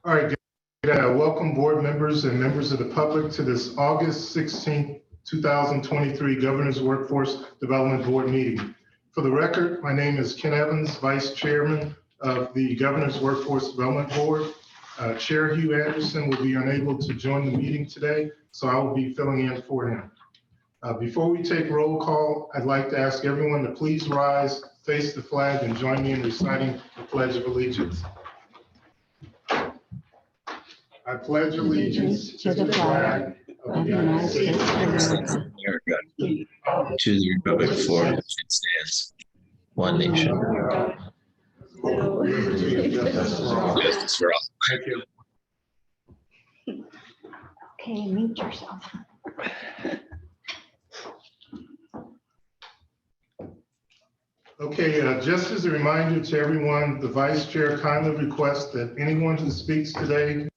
All right, welcome board members and members of the public to this August 16th, 2023 Governor's Workforce Development Board meeting. For the record, my name is Ken Evans, Vice Chairman of the Governor's Workforce Development Board. Chair Hugh Anderson will be unable to join the meeting today, so I will be filling in for him. Before we take roll call, I'd like to ask everyone to please rise, face the flag, and join me in reciting the Pledge of Allegiance. I pledge allegiance to the flag of the United States of America, to the republic for which it stands, one nation. Justice for all. Thank you. Okay, mute yourself. Okay, just as a reminder to everyone, the Vice Chair kindly requests that anyone who speaks today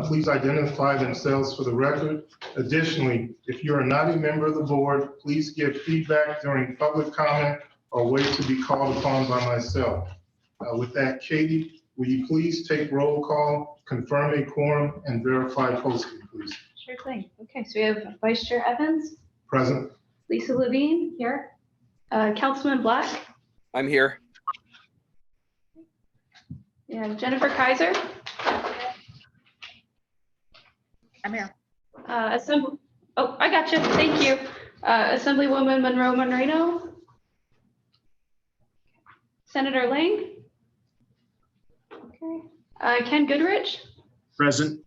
please identify themselves for the record. Additionally, if you are not a member of the board, please give feedback during public comment or wait to be called upon by myself. With that, Katie, will you please take roll call, confirm a quorum, and verify posting, please? Sure thing. Okay, so we have Vice Chair Evans, Present. Lisa Levine here, Councilman Black, I'm here. and Jennifer Kaiser. I'm here. Oh, I got you. Thank you. Assemblywoman Monroe Monreno. Senator Lang. Okay. Ken Goodrich. Present.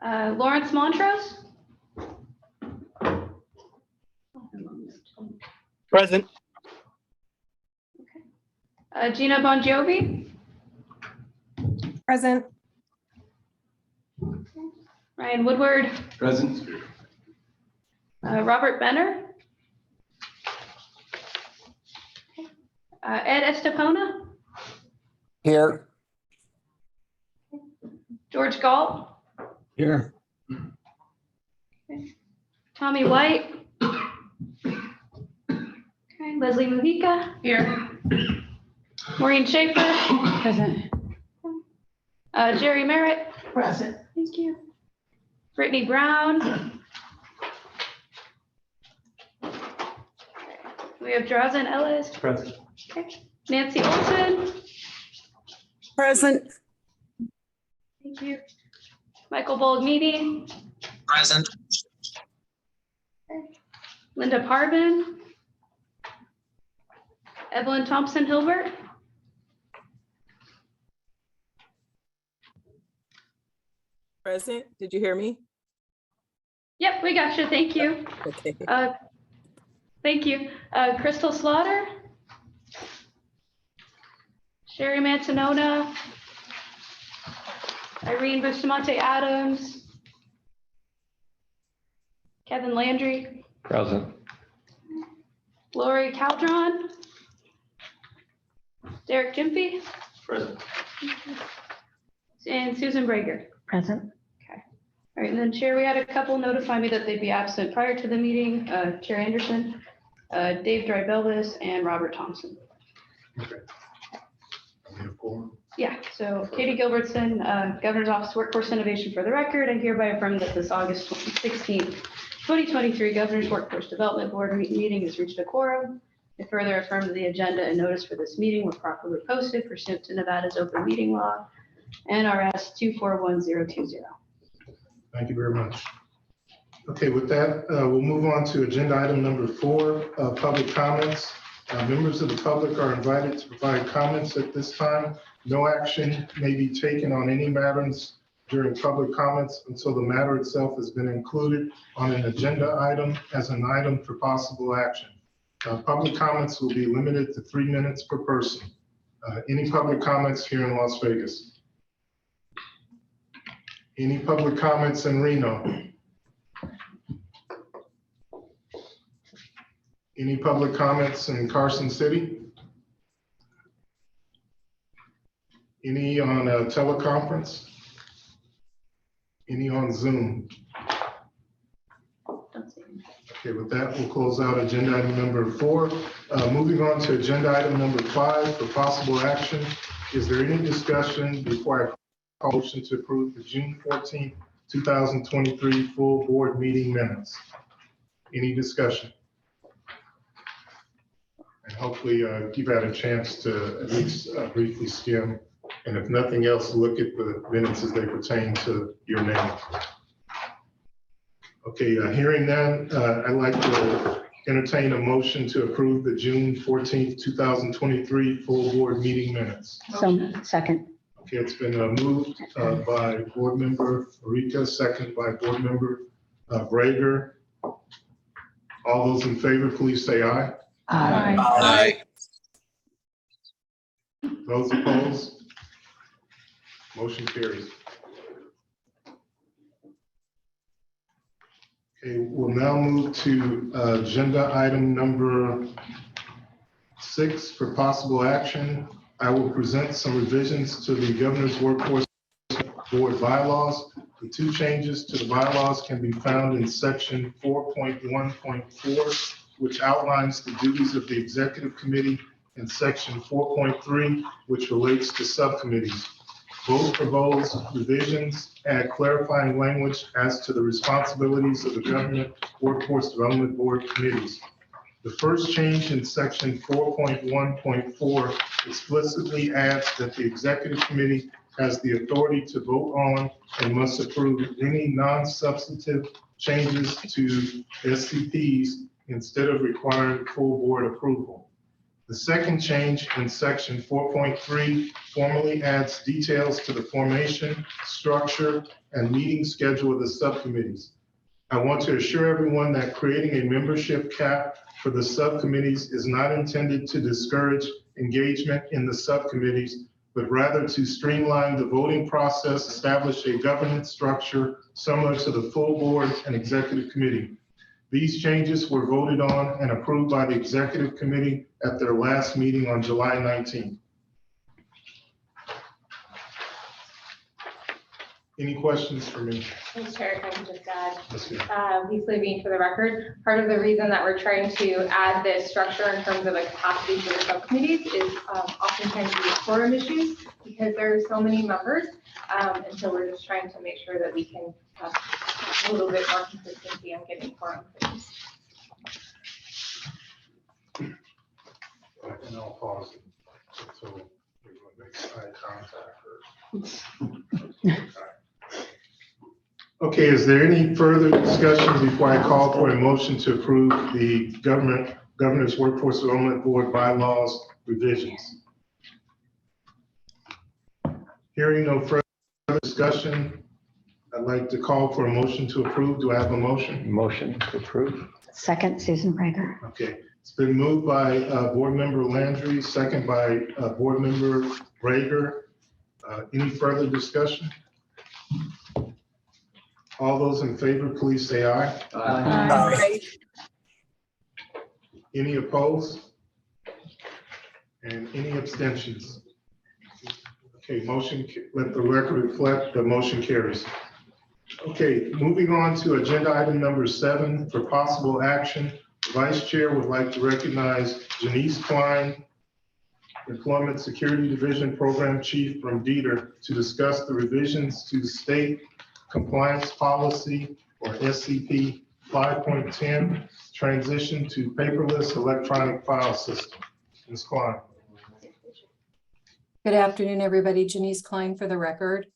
Lawrence Montrose. Present. Gina Bongiovi. Present. Ryan Woodward. Present. Robert Benner. Ed Estepona. Here. George Galt. Here. Tommy White. Okay, Leslie Mujica. Here. Maureen Schaefer. Present. Jerry Merritt. Present. Thank you. Brittany Brown. We have Drazen Ellis. Present. Okay. Nancy Olson. Present. Thank you. Michael Bold-Meady. Present. Linda Parvin. Evelyn Thompson Hilbert. Present. Did you hear me? Yep, we got you. Thank you. Okay. Thank you. Crystal Slaughter. Sherry Mantanona. Irene Bustamante Adams. Kevin Landry. Present. Lori Caldron. Derek Jimpy. Present. And Susan Brager. Present. Okay. All right, and then Chair, we had a couple notify me that they'd be absent prior to the meeting. Chair Anderson, Dave Drybelvis, and Robert Thompson. Okay. We have quorum. Yeah, so Katie Gilbertson, Governor's Office Workforce Innovation for the record, I hereby affirm that this August 16th, 2023 Governor's Workforce Development Board meeting has reached a quorum. I further affirm that the agenda and notice for this meeting were properly posted pursuant to Nevada's open meeting law, NRS 241020. Thank you very much. Okay, with that, we'll move on to agenda item number 4, public comments. Members of the public are invited to provide comments at this time. No action may be taken on any matters during public comments until the matter itself has been included on an agenda item as an item for possible action. Public comments will be limited to 3 minutes per person. Any public comments here in Las Vegas? Any public comments in Reno? Any public comments in Carson City? Any on a teleconference? Any on Zoom? Okay, with that, we'll close out agenda item number 4. Moving on to agenda item number 5 for possible action. Is there any discussion before I call motion to approve the June 14th, 2023 full board meeting minutes? Any discussion? And hopefully you've had a chance to at least briefly skim, and if nothing else, look at the minutes as they pertain to your name. Okay, hearing none, I'd like to entertain a motion to approve the June 14th, 2023 full board meeting minutes. So, second. Okay, it's been moved by Board Member Marika, second by Board Member Brager. All those in favor, please say aye. Aye. Those opposed? Motion carries. Okay, we'll now move to agenda item number 6 for possible action. I will present some revisions to the Governor's Workforce Board bylaws. The 2 changes to the bylaws can be found in section 4.1.4, which outlines the duties of the Executive Committee, and section 4.3, which relates to subcommittees. Both proposed revisions add clarifying language as to the responsibilities of the Government Workforce Development Board committees. The first change in section 4.1.4 explicitly adds that the Executive Committee has the authority to vote on and must approve any non-substantive changes to SCPs instead of requiring full board approval. The second change in section 4.3 formally adds details to the formation, structure, and meeting schedule of the subcommittees. I want to assure everyone that creating a membership cap for the subcommittees is not intended to discourage engagement in the subcommittees, but rather to streamline the voting process, establish a governance structure similar to the full board and executive committee. These changes were voted on and approved by the Executive Committee at their last meeting on July 19th. Any questions for me? Mr. Chair, if I can just add, Yes, ma'am. Lisa Levine for the record. Part of the reason that we're trying to add this structure in terms of a capacity for the subcommittees is oftentimes these quorum issues because there are so many members. And so we're just trying to make sure that we can have a little bit more consistency on getting quorum. And I'll pause it until everyone makes eye contact. Okay, is there any further discussion before I call for a motion to approve the Governor's Workforce Development Board bylaws revisions? Hearing no further discussion, I'd like to call for a motion to approve. Do I have a motion? Motion to approve. Second, Susan Brager. Okay, it's been moved by Board Member Landry, second by Board Member Brager. Any further discussion? All those in favor, please say aye. Any opposed? And any abstentions? Okay, motion, let the record reflect the motion carries. Okay, moving on to agenda item number 7 for possible action. The Vice Chair would like to recognize Janice Klein, Employment Security Division Program Chief from DETR, to discuss the revisions to State Compliance Policy, or SCP 5.10, transition to paperless electronic file system. Ms. Klein. Good afternoon, everybody. Janice Klein for the record.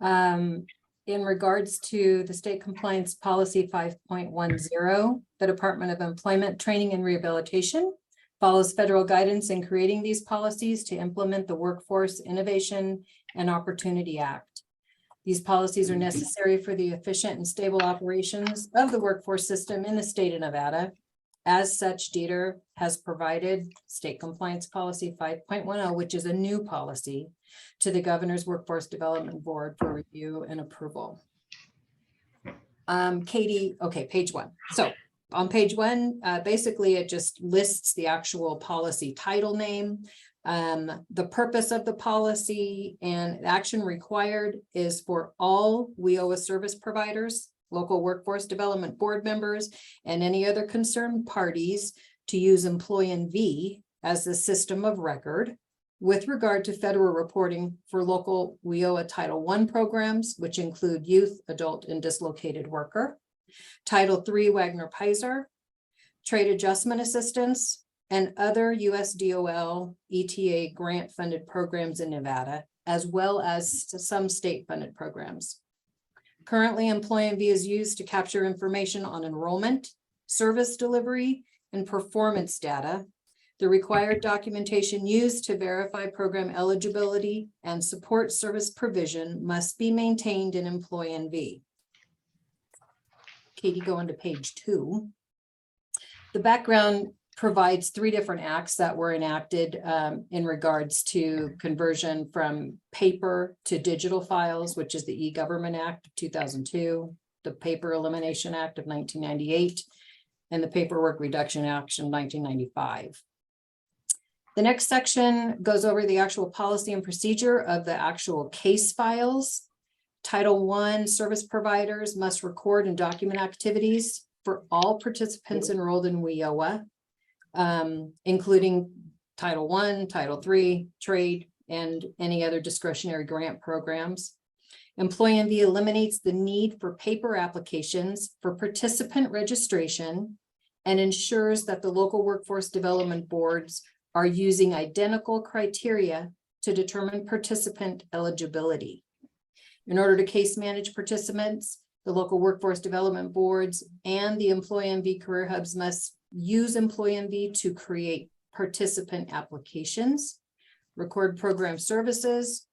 In regards to the State Compliance Policy 5.10, the Department of Employment, Training and Rehabilitation follows federal guidance in creating these policies to implement the Workforce Innovation and Opportunity Act. These policies are necessary for the efficient and stable operations of the workforce system in the state of Nevada. As such, DETR has provided State Compliance Policy 5.10, which is a new policy, to the Governor's Workforce Development Board for review and approval. Katie, okay, page 1. So on page 1, basically it just lists the actual policy title name, the purpose of the policy, and action required is for all WIOA service providers, local workforce development board members, and any other concerned parties to use Employ-in-V as the system of record with regard to federal reporting for local WIOA Title I programs, which include youth, adult, and dislocated worker, Title III Wagner Pizer, trade adjustment assistance, and other USDOL ETA grant-funded programs in Nevada, as well as some state-funded programs. Currently, EmployMV is used to capture information on enrollment, service delivery, and performance data. The required documentation used to verify program eligibility and support service provision must be maintained in EmployMV. Katie, go on to page 2. The background provides 3 different acts that were enacted in regards to conversion from paper to digital files, which is the E-Government Act of 2002, the Paper Elimination Act of 1998, and the Paperwork Reduction Act of 1995. The next section goes over the actual policy and procedure of the actual case files. Title I, service providers must record and document activities for all participants enrolled in WIOA, including Title I, Title III, trade, and any other discretionary grant programs. EmployMV eliminates the need for paper applications for participant registration and ensures that the local workforce development boards are using identical criteria to determine participant eligibility. In order to case manage participants, the local workforce development boards and the EmployMV career hubs must use EmployMV to create participant applications, record program services,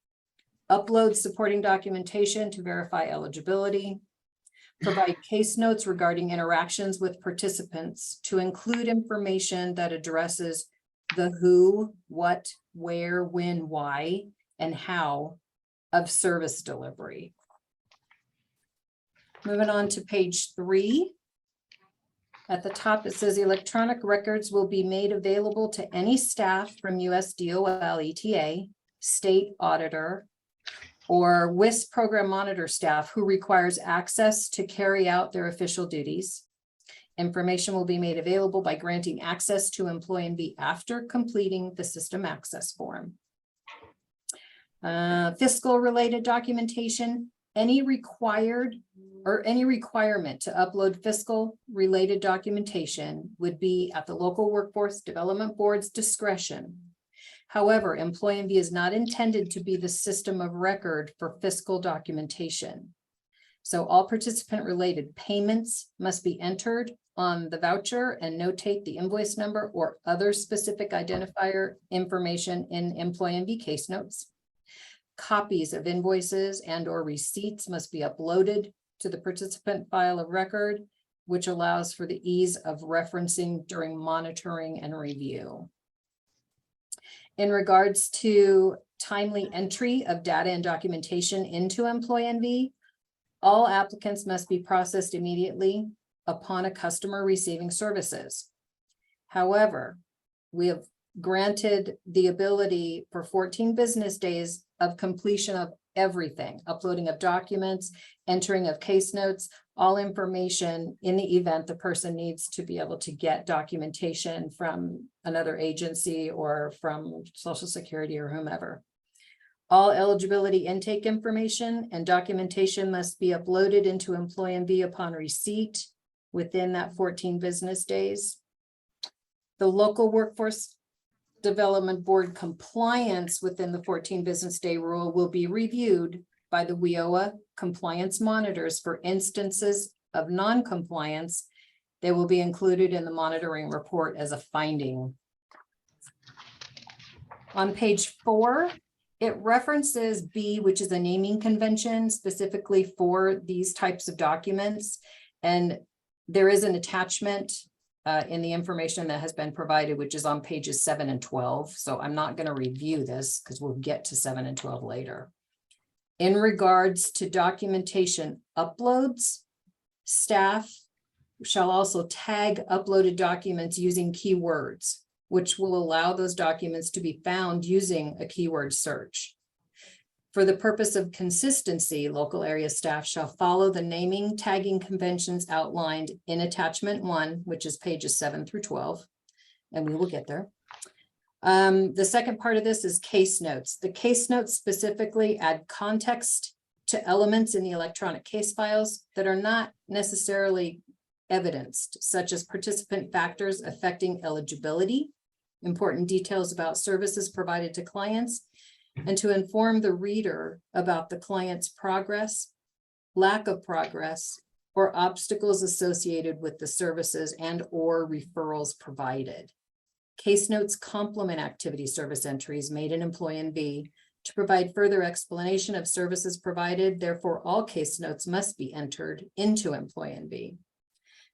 upload supporting documentation to verify eligibility, provide case notes regarding interactions with participants to include information that addresses the who, what, where, when, why, and how of service delivery. Moving on to page 3. At the top, it says electronic records will be made available to any staff from USDOL ETA, state auditor, or WIS program monitor staff who requires access to carry out their official duties. Information will be made available by granting access to EmployMV after completing the system access form. Fiscal related documentation, any requirement to upload fiscal related documentation would be at the local workforce development board's discretion. However, EmployMV is not intended to be the system of record for fiscal documentation. So all participant related payments must be entered on the voucher and notate the invoice number or other specific identifier information in EmployMV case notes. Copies of invoices and or receipts must be uploaded to the participant file of record, which allows for the ease of referencing during monitoring and review. In regards to timely entry of data and documentation into EmployMV, all applicants must be processed immediately upon a customer receiving services. However, we have granted the ability for 14 business days of completion of everything, uploading of documents, entering of case notes, all information in the event the person needs to be able to get documentation from another agency or from Social Security or whomever. All eligibility intake information and documentation must be uploaded into EmployMV upon receipt within that 14 business days. The local workforce development board compliance within the 14 business day rule will be reviewed by the WIOA compliance monitors for instances of non-compliance. They will be included in the monitoring report as a finding. On page 4, it references B, which is a naming convention specifically for these types of documents. And there is an attachment in the information that has been provided, which is on pages 7 and 12. So I'm not going to review this because we'll get to 7 and 12 later. In regards to documentation uploads, staff shall also tag uploaded documents using keywords, which will allow those documents to be found using a keyword search. For the purpose of consistency, local area staff shall follow the naming tagging conventions outlined in attachment 1, which is pages 7 through 12, and we will get there. The second part of this is case notes. The case notes specifically add context to elements in the electronic case files that are not necessarily evidenced, such as participant factors affecting eligibility, important details about services provided to clients, and to inform the reader about the client's progress, lack of progress, or obstacles associated with the services and or referrals provided. Case notes complement activity service entries made in Employee B to provide further explanation of services provided. Therefore, all case notes must be entered into Employee B.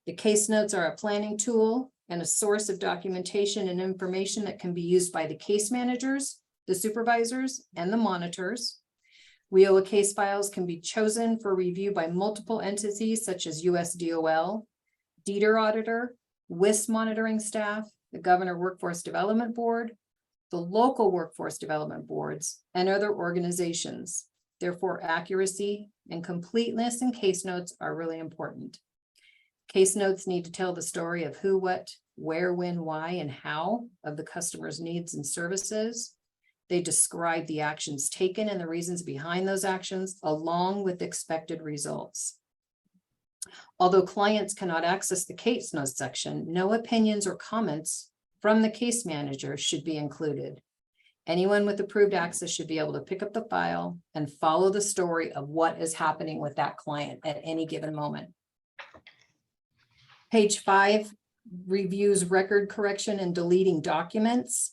The case notes are a planning tool and a source of documentation and information that can be used by the case managers, the supervisors, and the monitors. WIOA case files can be chosen for review by multiple entities such as USDOL, DETR auditor, WIS monitoring staff, the Governor Workforce Development Board, the local workforce development boards, and other organizations. Therefore, accuracy and completeness in case notes are really important. Case notes need to tell the story of who, what, where, when, why, and how of the customer's needs and services. They describe the actions taken and the reasons behind those actions, along with expected results. Although clients cannot access the case notes section, no opinions or comments from the case manager should be included. Anyone with approved access should be able to pick up the file and follow the story of what is happening with that client at any given moment. Page 5 reviews record correction and deleting documents,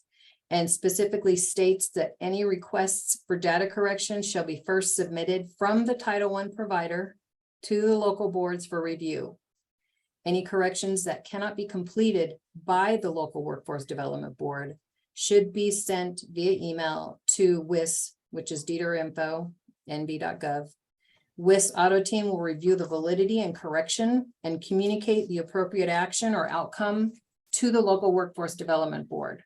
and specifically states that any requests for data correction shall be first submitted from the Title I provider to the local boards for review. Any corrections that cannot be completed by the local workforce development board should be sent via email to WIS, which is DETR nb.gov. WIS Auto Team will review the validity and correction and communicate the appropriate action or outcome to the local workforce development board.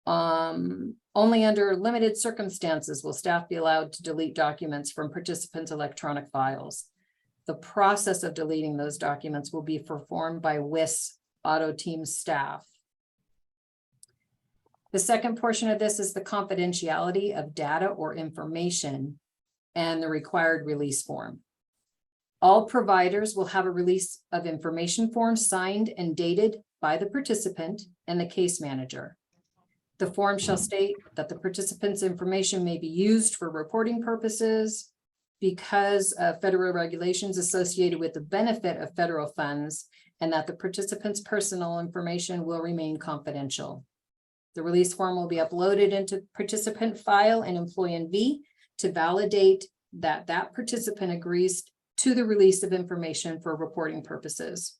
Only under limited circumstances will staff be allowed to delete documents from participants' electronic files. The process of deleting those documents will be performed by WIS Auto Team staff. The second portion of this is the confidentiality of data or information and the required release form. All providers will have a release of information form signed and dated by the participant and the case manager. The form shall state that the participant's information may be used for reporting purposes because of federal regulations associated with the benefit of federal funds, and that the participant's personal information will remain confidential. The release form will be uploaded into participant file in Employee V to validate that that participant agrees to the release of information for reporting purposes.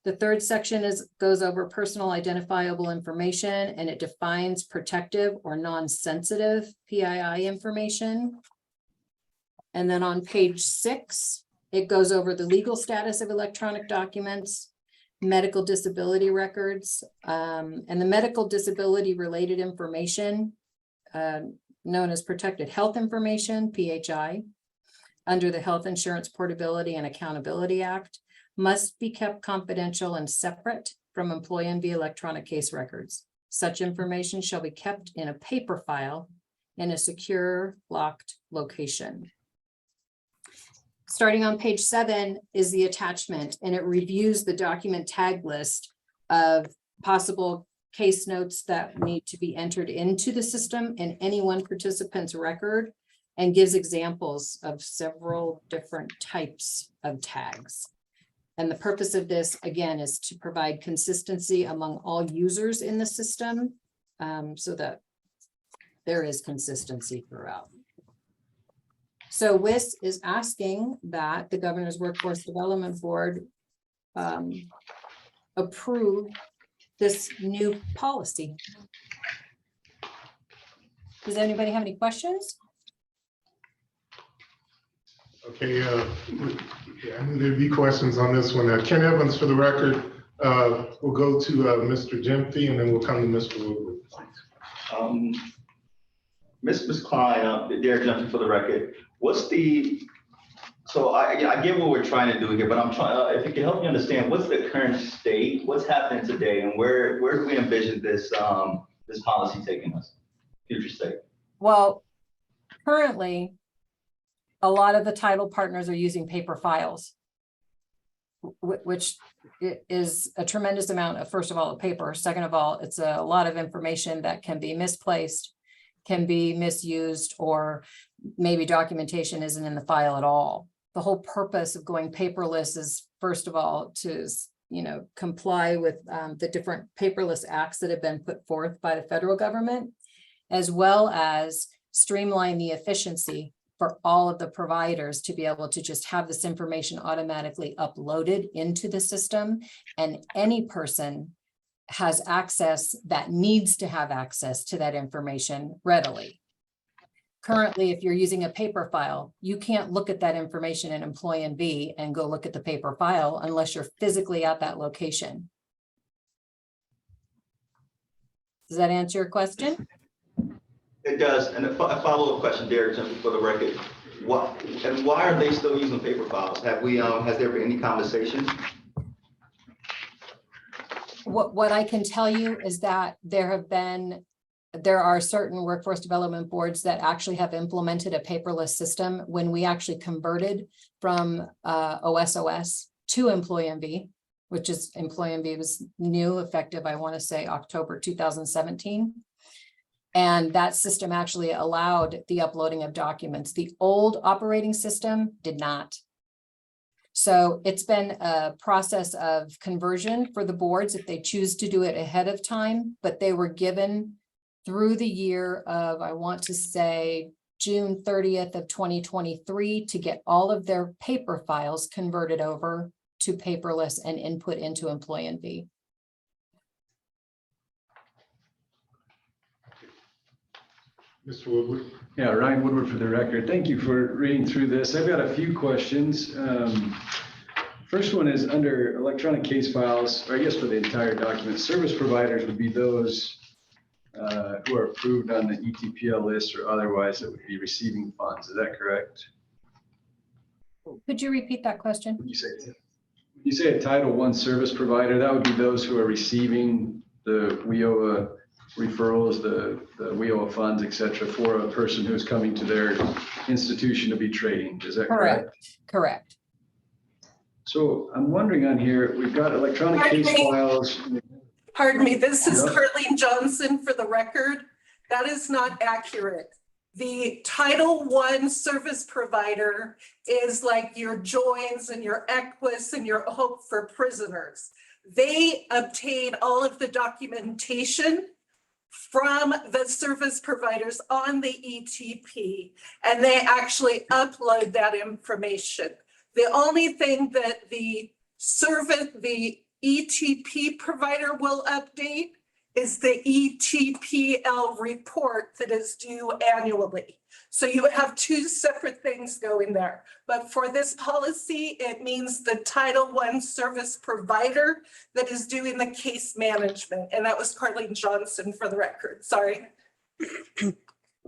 The third section goes over personal identifiable information, and it defines protective or non-sensitive PII information. And then on page 6, it goes over the legal status of electronic documents, medical disability records, and the medical disability related information known as protected health information, PHI, under the Health Insurance Portability and Accountability Act, must be kept confidential and separate from Employee NV electronic case records. Such information shall be kept in a paper file in a secure, locked location. Starting on page 7 is the attachment, and it reviews the document tag list of possible case notes that need to be entered into the system in any one participant's record, and gives examples of several different types of tags. And the purpose of this, again, is to provide consistency among all users in the system, so that there is consistency throughout. So WIS is asking that the Governor's Workforce Development Board approve this new policy. Does anybody have any questions? Okay, I knew there'd be questions on this one. Ken Evans, for the record, we'll go to Mr. Jemfe, and then we'll come to Mr. Woodward. Ms. Klein, Derek Johnson for the record. What's the So I get what we're trying to do here, but I'm trying, if you can help me understand, what's the current state, what's happening today, and where do we envision this, this policy taking us, future state? Well, currently, a lot of the title partners are using paper files, which is a tremendous amount of, first of all, of paper. Second of all, it's a lot of information that can be misplaced, can be misused, or maybe documentation isn't in the file at all. The whole purpose of going paperless is, first of all, to, you know, comply with the different paperless acts that have been put forth by the federal government, as well as streamline the efficiency for all of the providers to be able to just have this information automatically uploaded into the system, and any person has access that needs to have access to that information readily. Currently, if you're using a paper file, you can't look at that information in Employee NV and go look at the paper file unless you're physically at that location. Does that answer your question? It does, and a follow-up question, Derek, simply for the record. Why are they still using paper files? Have we, has there been any conversations? What I can tell you is that there are certain workforce development boards that actually have implemented a paperless system. When we actually converted from OSOS to Employee NV, which is Employee NV was new, effective, I want to say October 2017. And that system actually allowed the uploading of documents. The old operating system did not. So it's been a process of conversion for the boards if they choose to do it ahead of time, but they were given through the year of, I want to say, June 30th of 2023 to get all of their paper files converted over to paperless and input into Employee NV. Mr. Woodward. Yeah, Ryan Woodward for the record. Thank you for reading through this. I've got a few questions. First one is under electronic case files, or I guess for the entire document, service providers would be those who are approved on the ETPL list or otherwise that would be receiving funds. Is that correct? Could you repeat that question? When you say a Title I service provider, that would be those who are receiving the WIOA referrals, the WIOA funds, et cetera, for a person who's coming to their institution to be trading. Is that correct? Correct. So I'm wondering on here, we've got electronic case files. Pardon me, this is Yep. Carleen Johnson for the record. That is not accurate. The Title I service provider is like your Joins and your Equus and your Hope for Prisoners. They obtain all of the documentation from the service providers on the ETP, and they actually upload that information. The only thing that the ETP provider will update is the ETPL report that is due annually. So you have two separate things going there. But for this policy, it means the Title I service provider that is doing the case management. And that was Carleen Johnson for the record. Sorry.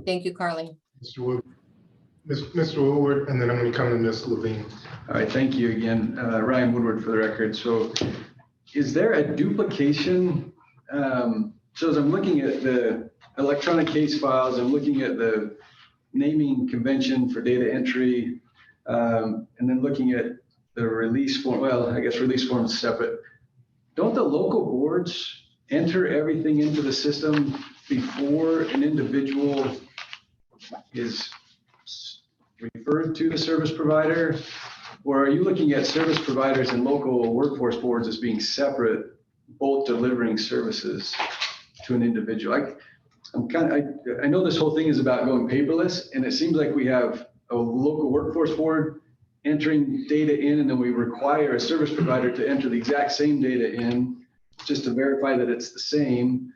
Thank you, Carleen. Mr. Woodward. Mr. Woodward, and then I'm going to come to Ms. Levine. All right, thank you again. Ryan Woodward for the record. So is there a duplication? So as I'm looking at the electronic case files, I'm looking at the naming convention for data entry, and then looking at the release form. Well, I guess release form is separate. Don't the local boards enter everything into the system before an individual is referred to the service provider? Or are you looking at service providers and local workforce boards as being separate, both delivering services to an individual? I know this whole thing is about going paperless, and it seems like we have a local workforce board entering data in, and then we require a service provider to enter the exact same data in just to verify that it's the same.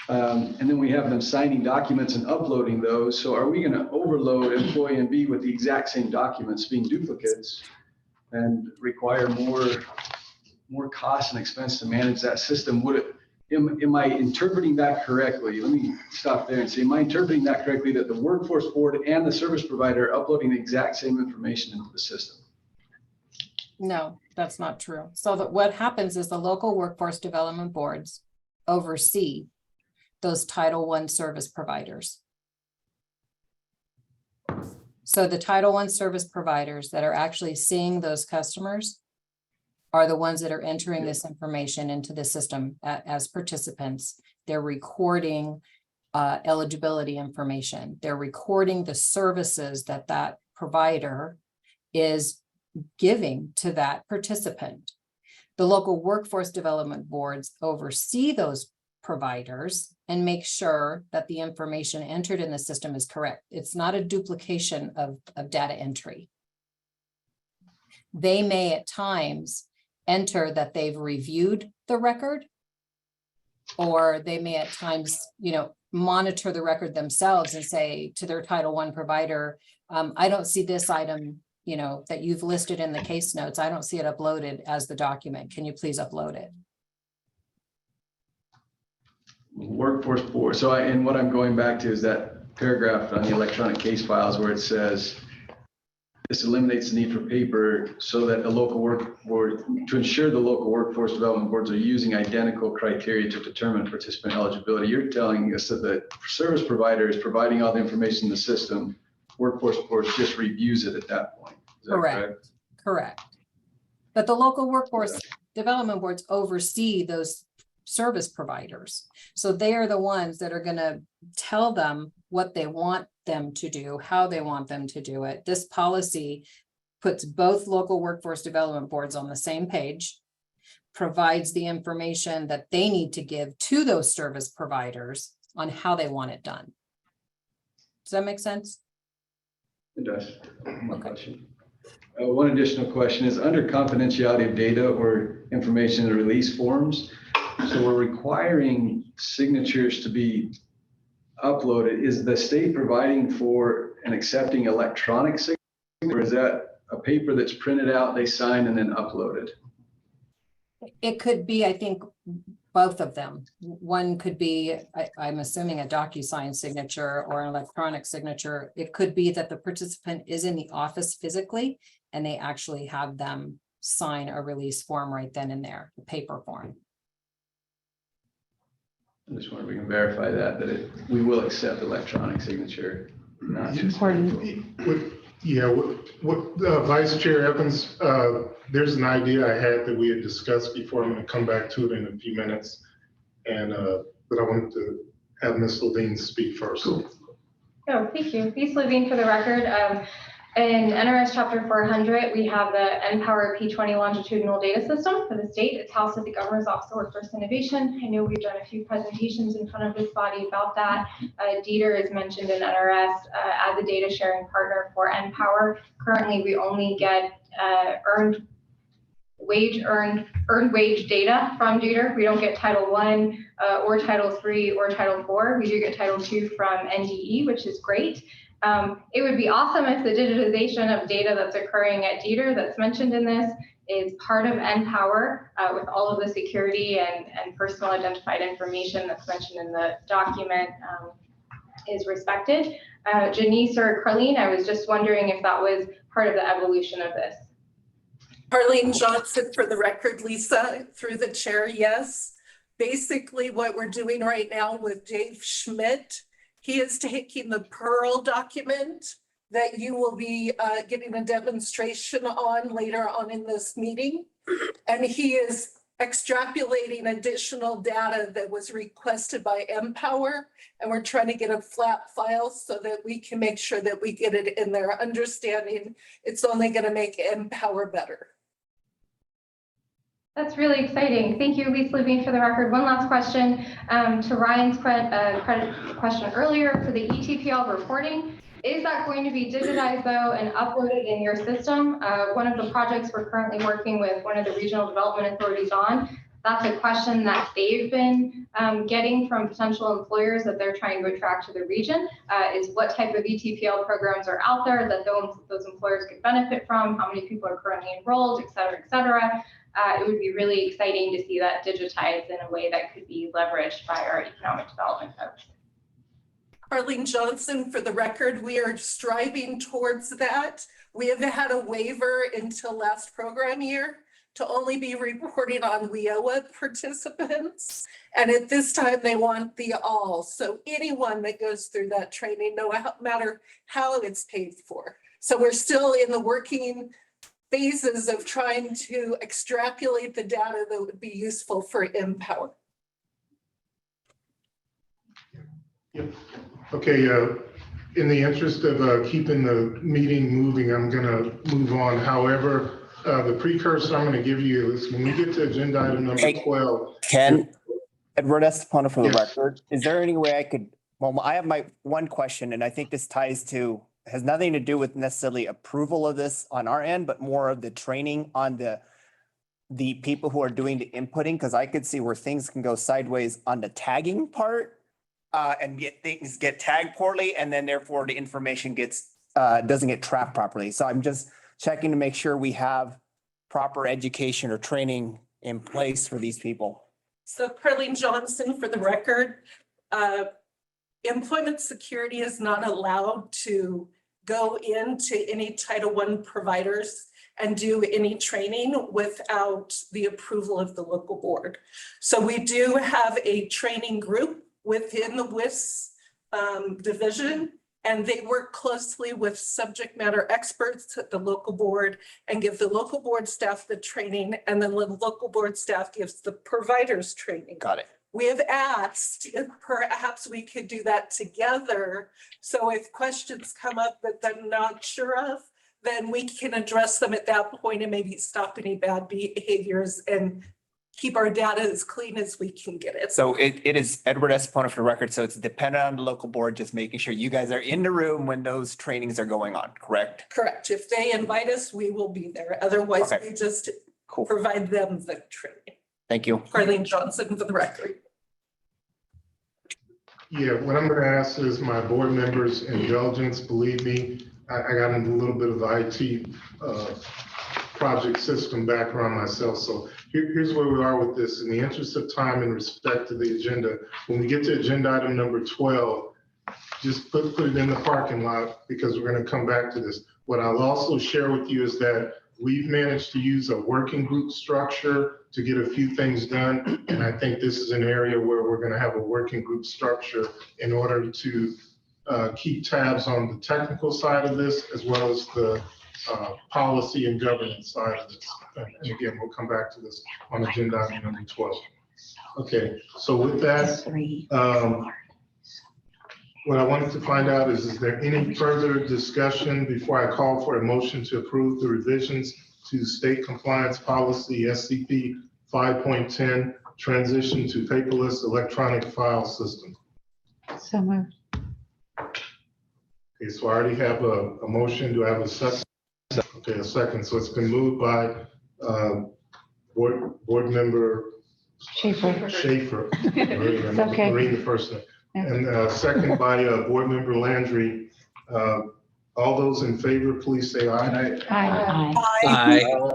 And then we have them signing documents and uploading those. So are we going to overload Employee NV with the exact same documents being duplicates and require more cost and expense to manage that system? Am I interpreting that correctly? Let me stop there and say, am I interpreting that correctly, that the workforce board and the service provider are uploading the exact same information into the system? No, that's not true. So that what happens is the local workforce development boards oversee those Title I service providers. So the Title I service providers that are actually seeing those customers are the ones that are entering this information into the system as participants. They're recording eligibility information. They're recording the services that that provider is giving to that participant. The local workforce development boards oversee those providers and make sure that the information entered in the system is correct. It's not a duplication of data entry. They may at times enter that they've reviewed the record, or they may at times, monitor the record themselves and say to their Title I provider, I don't see this item, that you've listed in the case notes. I don't see it uploaded as the document. Can you please upload it? Workforce board. So and what I'm going back to is that paragraph on the electronic case files where it says, this eliminates the need for paper so that the local work board, to ensure the local workforce development boards are using identical criteria to determine participant eligibility. You're telling us that the service provider is providing all the information in the system. Workforce board just reviews it at that point. Is that correct? Correct. But the local workforce development boards oversee those service providers. So they are the ones that are going to tell them what they want them to do, how they want them to do it. This policy puts both local workforce development boards on the same page, provides the information that they need to give to those service providers on how they want it done. Does that make sense? It does. One question. One additional question is under confidentiality of data or information in the release forms. So we're requiring signatures to be uploaded. Is the state providing for and accepting electronic signature, or is that a paper that's printed out, they sign and then uploaded? It could be, I think, both of them. One could be, I'm assuming, a DocuSign signature or an electronic signature. It could be that the participant is in the office physically and they actually have them sign a release form right then and there, the paper form. I just wonder if we can verify that we will accept electronic signature. Not just Vice Chair Evans, there's an idea I had that we had discussed before. I'm going to come back to it in a few minutes. But I wanted to have Ms. Levine speak first. Oh, thank you. Lisa Levine for the record. In NRS Chapter 400, we have the NPower P20 longitudinal data system for the state. It's housed at the Governor's Office of Workforce Innovation. I know we've done a few presentations in front of this body about that. DETR is mentioned in NRS as a data sharing partner for NPower. Currently, we only get earned wage data from DETR. We don't get Title I or Title III or Title IV. We do get Title II from NDE, which is great. It would be awesome if the digitization of data that's occurring at DETR that's mentioned in this is part of NPower with all of the security and personal identified information that's mentioned in the document is respected. Janice or Carlene, I was just wondering if that was part of the evolution of this. Arlene Johnson for the record, Lisa, through the chair, yes. Basically what we're doing right now with Dave Schmidt, he is taking the Pearl document that you will be getting a demonstration on later on in this meeting. And he is extrapolating additional data that was requested by NPower. And we're trying to get a flat file so that we can make sure that we get it in there, understanding it's only going to make NPower better. That's really exciting. Thank you, Lisa Levine, for the record. One last question to Ryan's question earlier for the ETPL reporting. Is that going to be digitized though and uploaded in your system? One of the projects we're currently working with one of the regional development authorities on, that's a question that they've been getting from potential employers that they're trying to attract to the region, is what type of ETPL programs are out there that those employers could benefit from, how many people are currently enrolled, et cetera, et cetera. It would be really exciting to see that digitized in a way that could be leveraged by our economic development folks. Carlene Johnson, for the record, we are striving towards that. We have had a waiver until last program year to only be reporting on WIOA participants. And at this time, they want the all. So anyone that goes through that training, no matter how it's paid for. So we're still in the working phases of trying to extrapolate the data that would be useful for Empower. Okay, in the interest of keeping the meeting moving, I'm gonna move on. However, the precursor I'm gonna give you is when we get to agenda item number Hey. 12. Ken, Edward Estepona for the Yes. record. Is there any way I could, well, I have my one question, and I think this ties to, has nothing to do with necessarily approval of this on our end, but more of the training on the people who are doing the inputting, because I could see where things can go sideways on the tagging part and things get tagged poorly, and then therefore the information doesn't get trapped properly. So I'm just checking to make sure we have proper education or training in place for these people. So Carlene Johnson, for the record, employment security is not allowed to go into any Title I providers and do any training without the approval of the local board. So we do have a training group within the WIS division, and they work closely with subject matter experts at the local board and give the local board staff the training, and then the local board staff gives the providers training. Got it. We have asked if perhaps we could do that together. So if questions come up that I'm not sure of, then we can address them at that point and maybe stop any bad behaviors and keep our data as clean as we can get it. So it is Edward Estepona for the record. So it's dependent on the local board, just making sure you guys are in the room when those trainings are going on, correct? Correct. If they invite us, we will be there. Otherwise, Okay. we just Cool. provide them the training. Thank you. Carlene Johnson for the record. Yeah, what I'm gonna ask is my board members' indulgence. Believe me, I got into a little bit of the IT project system background myself. So here's where we are with this. In the interest of time and respect to the agenda, when we get to agenda item number 12, just put it in the parking lot because we're gonna come back to this. What I'll also share with you is that we've managed to use a working group structure to get a few things done. And I think this is an area where we're gonna have a working group structure in order to keep tabs on the technical side of this, as well as the policy and governance side of this. And again, we'll come back to this on agenda item number 12. Okay, so with that, what I wanted to find out is there any further discussion before I call for a motion to approve the revisions to state compliance policy SCP 5.10, transition to paperless electronic file system? So moved. Okay, so I already have a motion. Do I have a second? Okay, a second. So it's been moved by board member Schaefer. Schaefer. It's okay. Read the first name. And second by board member Landry. All those in favor, please say aye. Aye. Aye.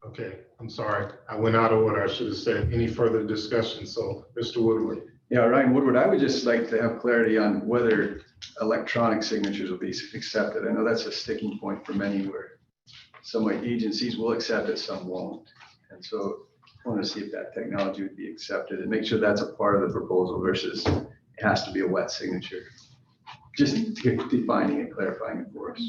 Okay, I'm sorry. I went out of order. I should have said any further discussion. So Mr. Woodward. Yeah, Ryan Woodward, I would just like to have clarity on whether electronic signatures will be accepted. I know that's a sticking point for many where some agencies will accept it, some won't. And so I want to see if that technology would be accepted and make sure that's a part of the proposal versus it has to be a wet signature. Just defining it, clarifying it for us.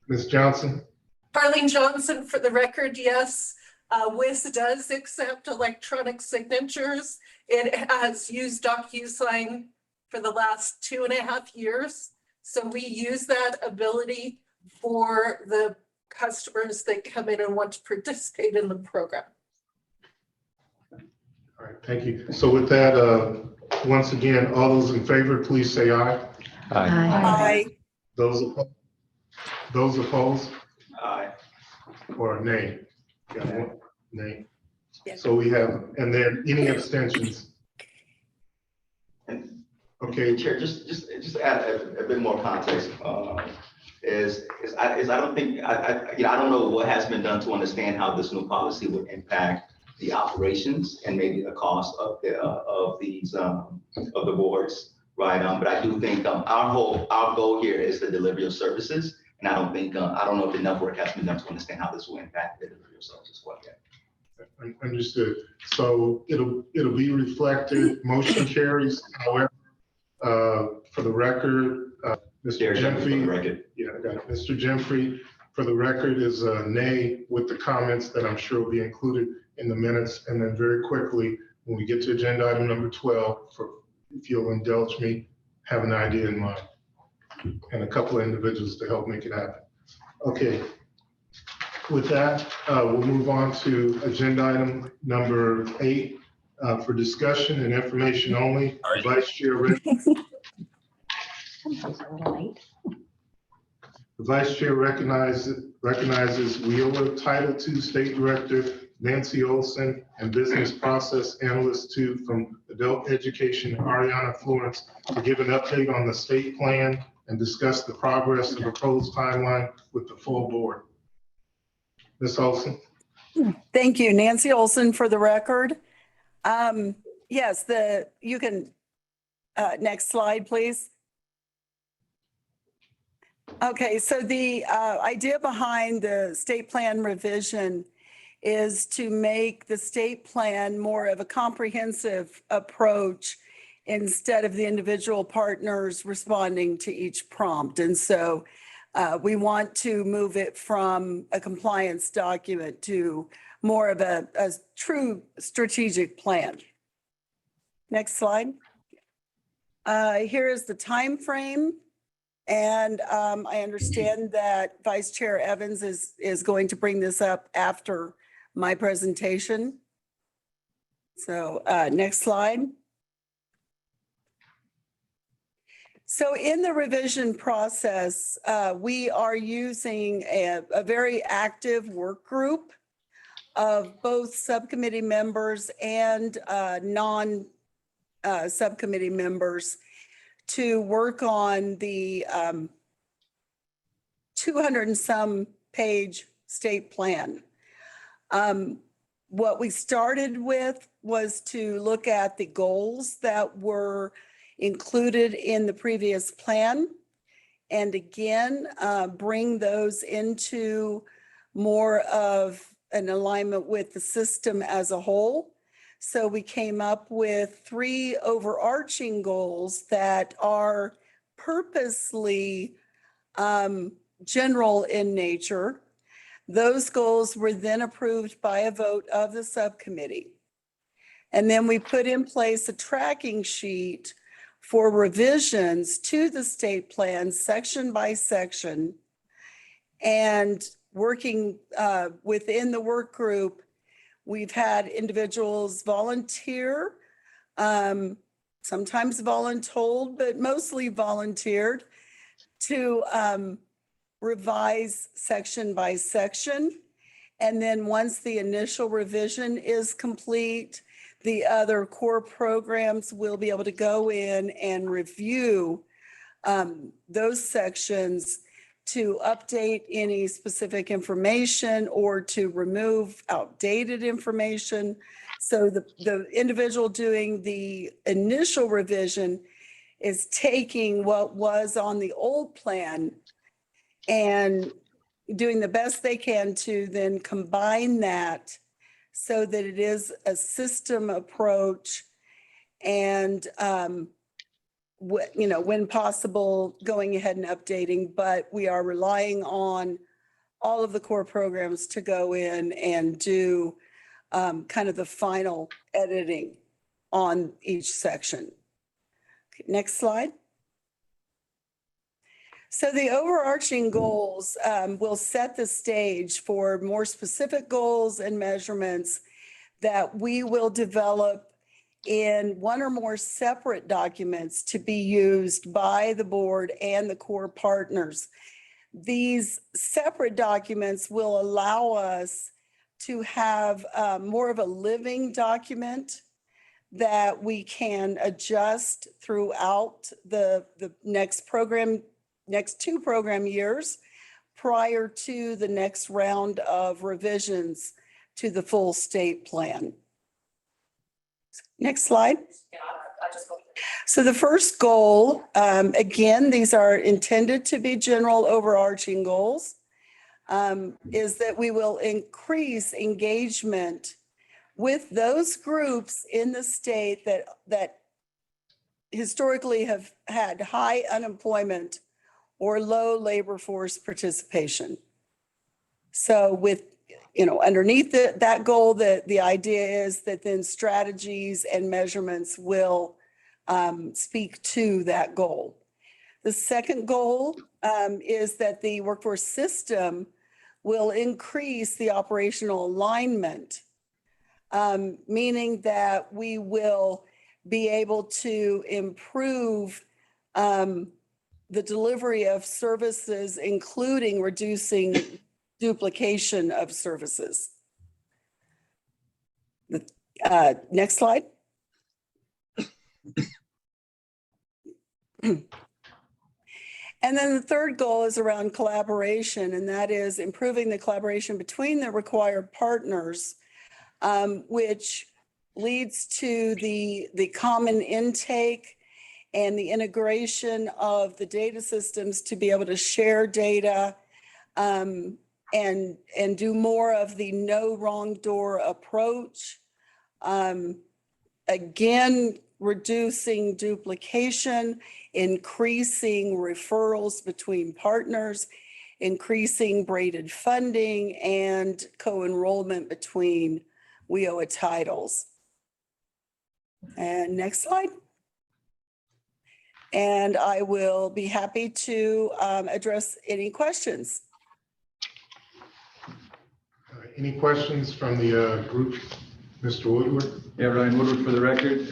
Ms. Johnson? Carlene Johnson, for the record, yes. WIS does accept electronic signatures. It has used DocuSign for the last 2.5 years. So we use that ability for the customers that come in and want to participate in the program. All right, thank you. So with that, once again, all those in favor, please say aye. Aye. Those opposed? Aye. Or nay? Got one? Nay. Yeah. So we have, and then any abstentions? And Okay, Chair, just add a bit more context. I don't think, I don't know what has been done to understand how this new policy would impact the operations and maybe the cost of these of the boards, right? But I do think our goal here is the delivery of services, and I don't know if enough work has been done to understand how this will impact the delivery of services quite yet. Understood. So it'll be reflected, motion carries. However, for the record, Mr. Jeffrey. Yeah, I got it. Mr. Jeffrey, for the record, is a nay with the comments that I'm sure will be included in the minutes. And then very quickly, when we get to agenda item number 12, if you'll indulge me, have an idea in mind and a couple of individuals to help make it happen. Okay. With that, we'll move on to agenda item number 8 for discussion and information only. Vice Chair The Vice Chair recognizes WIOA Title II State Director Nancy Olson and Business Process Analyst 2 from Adult Education Ariana Florence to give an update on the state plan and discuss the progress and proposed timeline with the full board. Ms. Olson. Thank you. Nancy Olson for the record. Yes, you can, next slide, please. Okay, so the idea behind the state plan revision is to make the state plan more of a comprehensive approach instead of the individual partners responding to each prompt. And so we want to move it from a compliance document to more of a true strategic plan. Next slide. Here is the time frame. And I understand that Vice Chair Evans is going to bring this up after my presentation. So next slide. So in the revision process, we are using a very active work group of both subcommittee members and non-subcommittee members to work on the 200 and some page state plan. What we started with was to look at the goals that were included in the previous plan, and again, bring those into more of an alignment with the system as a whole. So we came up with 3 overarching goals that are purposely general in nature. Those goals were then approved by a vote of the subcommittee. And then we put in place a tracking sheet for revisions to the state plan section by section, and working within the work group. We've had individuals volunteer, sometimes voluntold, but mostly volunteered to revise section by section. And then once the initial revision is complete, the other core programs will be able to go in and review those sections to update any specific information or to remove outdated information. So the individual doing the initial revision is taking what was on the old plan and doing the best they can to then combine that so that it is a system approach, and when possible, going ahead and updating, but we are relying on all of the core programs to go in and do kind of the final editing on each section. Okay, next slide. So the overarching goals will set the stage for more specific goals and measurements that we will develop in 1 or more separate documents to be used by the board and the core partners. These separate documents will allow us to have more of a living document that we can adjust throughout the next 2 program years prior to the next round of revisions to the full state plan. Next slide. So the first goal, again, these are intended to be general overarching goals, is that we will increase engagement with those groups in the state that historically have had high unemployment or low labor force participation. So with, underneath that goal, the idea is that then strategies and measurements will speak to that goal. The second goal is that the workforce system will increase the operational alignment, meaning that we will be able to improve the delivery of services, including reducing duplication of services. Next slide. And then the third goal is around collaboration, and that is improving the collaboration between the required partners, which leads to the common intake and the integration of the data systems to be able to share data and do more of the no wrong door approach. Again, reducing duplication, increasing referrals between partners, increasing braided funding, and co-enrollment between WIOA titles. And next slide. And I will be happy to address any questions. Any questions from the group? Mr. Woodward? Yeah, Ryan Woodward for the record.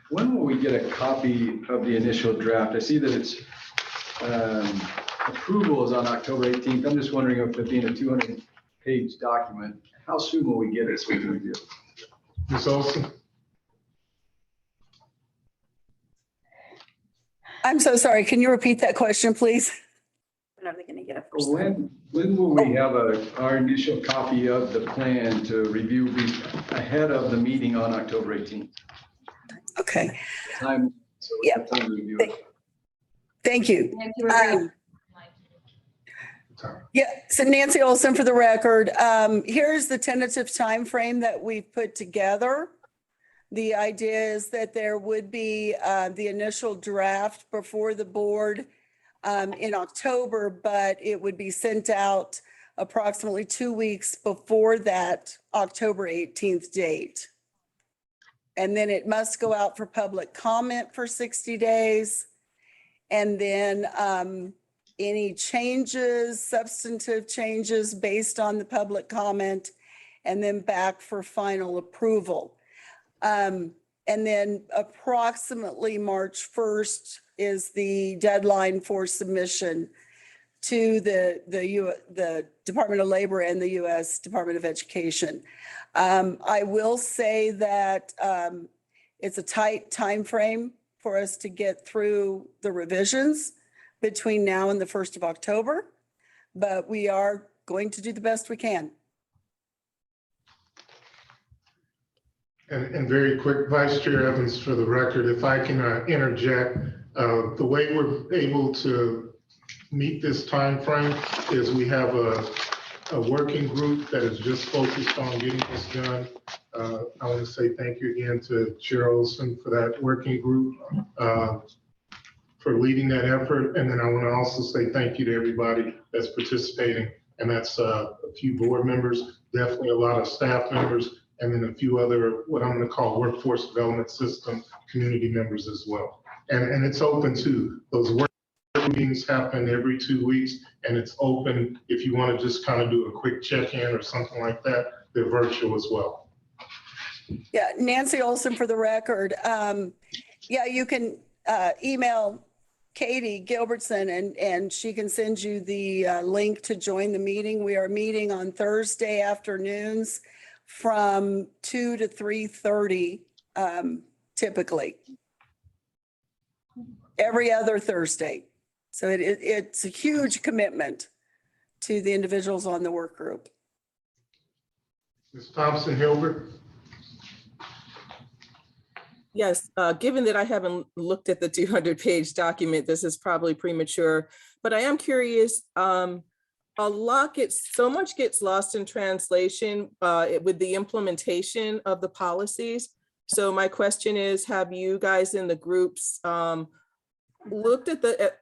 When will we get a copy of the initial draft? I see that it's approval is on October 18th. I'm just wondering if it being a 200-page document, how soon will we get it so we can review? Ms. Olson? I'm so sorry. Can you repeat that question, please? When are they going to get it? When will we have our initial copy of the plan to review ahead of the meeting on October 18th? Okay. Time, so we have time to review it. Thank you. Yeah, so Nancy Olson for the record. Here's the tentative time frame that we've put together. The idea is that there would be the initial draft before the board in October, but it would be sent out approximately 2 weeks before that October 18th date. And then it must go out for public comment for 60 days. And then any changes, substantive changes based on the public comment, and then back for final approval. And then approximately March 1st is the deadline for submission to the Department of Labor and the U.S. Department of Education. I will say that it's a tight time frame for us to get through the revisions between now and the 1st of October, but we are going to do the best we can. And very quick, Vice Chair Evans, for the record, if I can interject, the way we're able to meet this time frame is we have a working group that is just focused on getting this done. I want to say thank you again to Chair Olson for that working group, for leading that effort. And then I want to also say thank you to everybody that's participating. And that's a few board members, definitely a lot of staff members, and then a few other, what I'm going to call workforce development system community members as well. And it's open to those work meetings happen every 2 weeks, and it's open if you want to just kind of do a quick check-in or something like that. They're virtual as well. Yeah, Nancy Olson for the record. Yeah, you can email Katie Gilbertson and she can send you the link to join the meeting. We are meeting on Thursday afternoons from 2 to 3:30 typically. Every other Thursday. So it's a huge commitment to the individuals on the work group. Ms. Thompson Hilbert. Yes, given that I haven't looked at the 200-page document, this is probably premature, but I am curious. So much gets lost in translation with the implementation of the policies. So my question is, have you guys in the groups looked at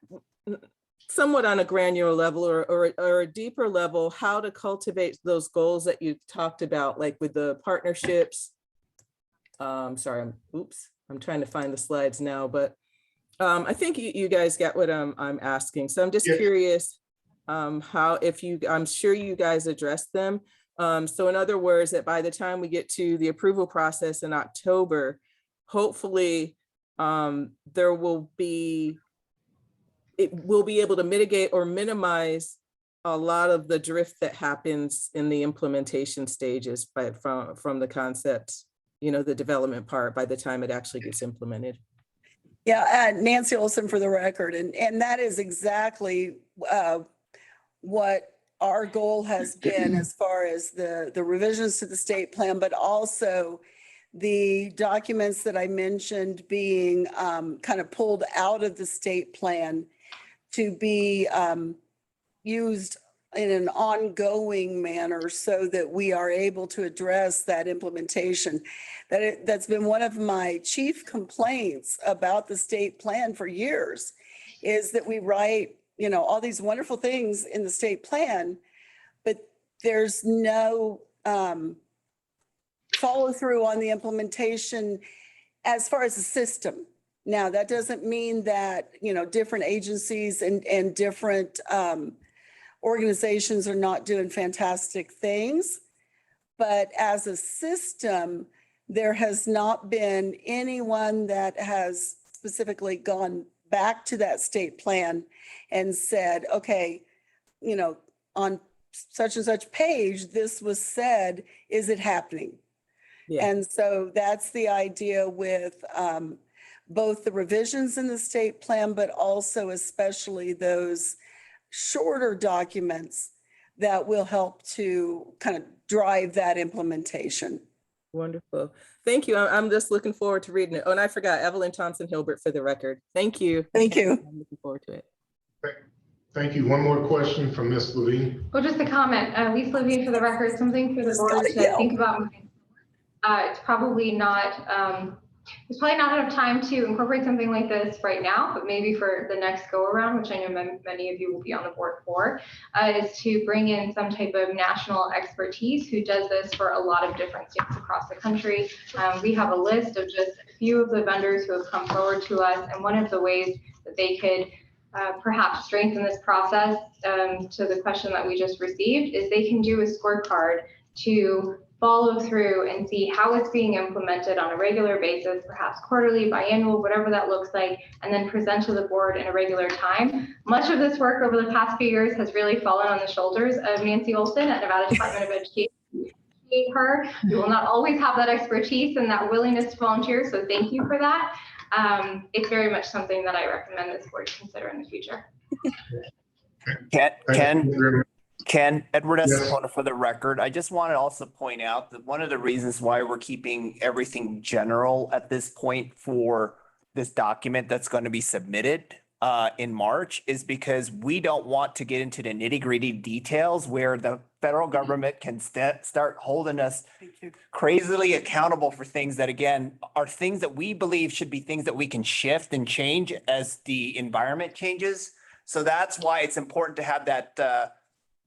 somewhat on a granular level or a deeper level, how to cultivate those goals that you talked about, like with the partnerships? Sorry, I'm trying to find the slides now, but I think you guys get what I'm asking. So I'm just curious I'm sure you guys addressed them. So in other words, that by the time we get to the approval process in October, hopefully it will be able to mitigate or minimize a lot of the drift that happens in the implementation stages from the concept, the development part by the time it actually gets implemented. Yeah, Nancy Olson for the record. And that is exactly what our goal has been as far as the revisions to the state plan, but also the documents that I mentioned being kind of pulled out of the state plan to be used in an ongoing manner so that we are able to address that implementation. That's been one of my chief complaints about the state plan for years, is that we write, all these wonderful things in the state plan, but there's no follow through on the implementation as far as the system. Now, that doesn't mean that, different agencies and different organizations are not doing fantastic things, but as a system, there has not been anyone that has specifically gone back to that state plan and said, okay, on such and such page, this was said, is it happening? Yeah. And so that's the idea with both the revisions in the state plan, but also especially those shorter documents that will help to kind of drive that implementation. Wonderful. Thank you. I'm just looking forward to reading it. Oh, and I forgot, Evelyn Thompson Hilbert for the record. Thank you. Thank you. I'm looking forward to it. Thank you. One more question from Ms. Levine. Well, just a comment. Lisa Levine for the record, something for the board to think about. It's probably not, there's probably not enough time to incorporate something like this right now, but maybe for the next go around, which I know many of you will be on the board for, is to bring in some type of national expertise who does this for a lot of different states across the country. We have a list of just a few of the vendors who have come forward to us, and one of the ways that they could perhaps strengthen this process, to the question that we just received, is they can do a scorecard to follow through and see how it's being implemented on a regular basis, perhaps quarterly, biannual, whatever that looks like, and then present to the board in a regular time. Much of this work over the past few years has really fallen on the shoulders of Nancy Olson at Nevada Department of Education. Her, you will not always have that expertise and that willingness to volunteer, so thank you for that. It's very much something that I recommend this board consider in the future. Ken, Edward Yes. Escapona for the record. I just want to also point out that one of the reasons why we're keeping everything general at this point for this document that's going to be submitted in March is because we don't want to get into the nitty-gritty details where the federal government can start holding us crazily accountable for things that, again, are things that we believe should be things that we can shift and change as the environment changes. So that's why it's important to have that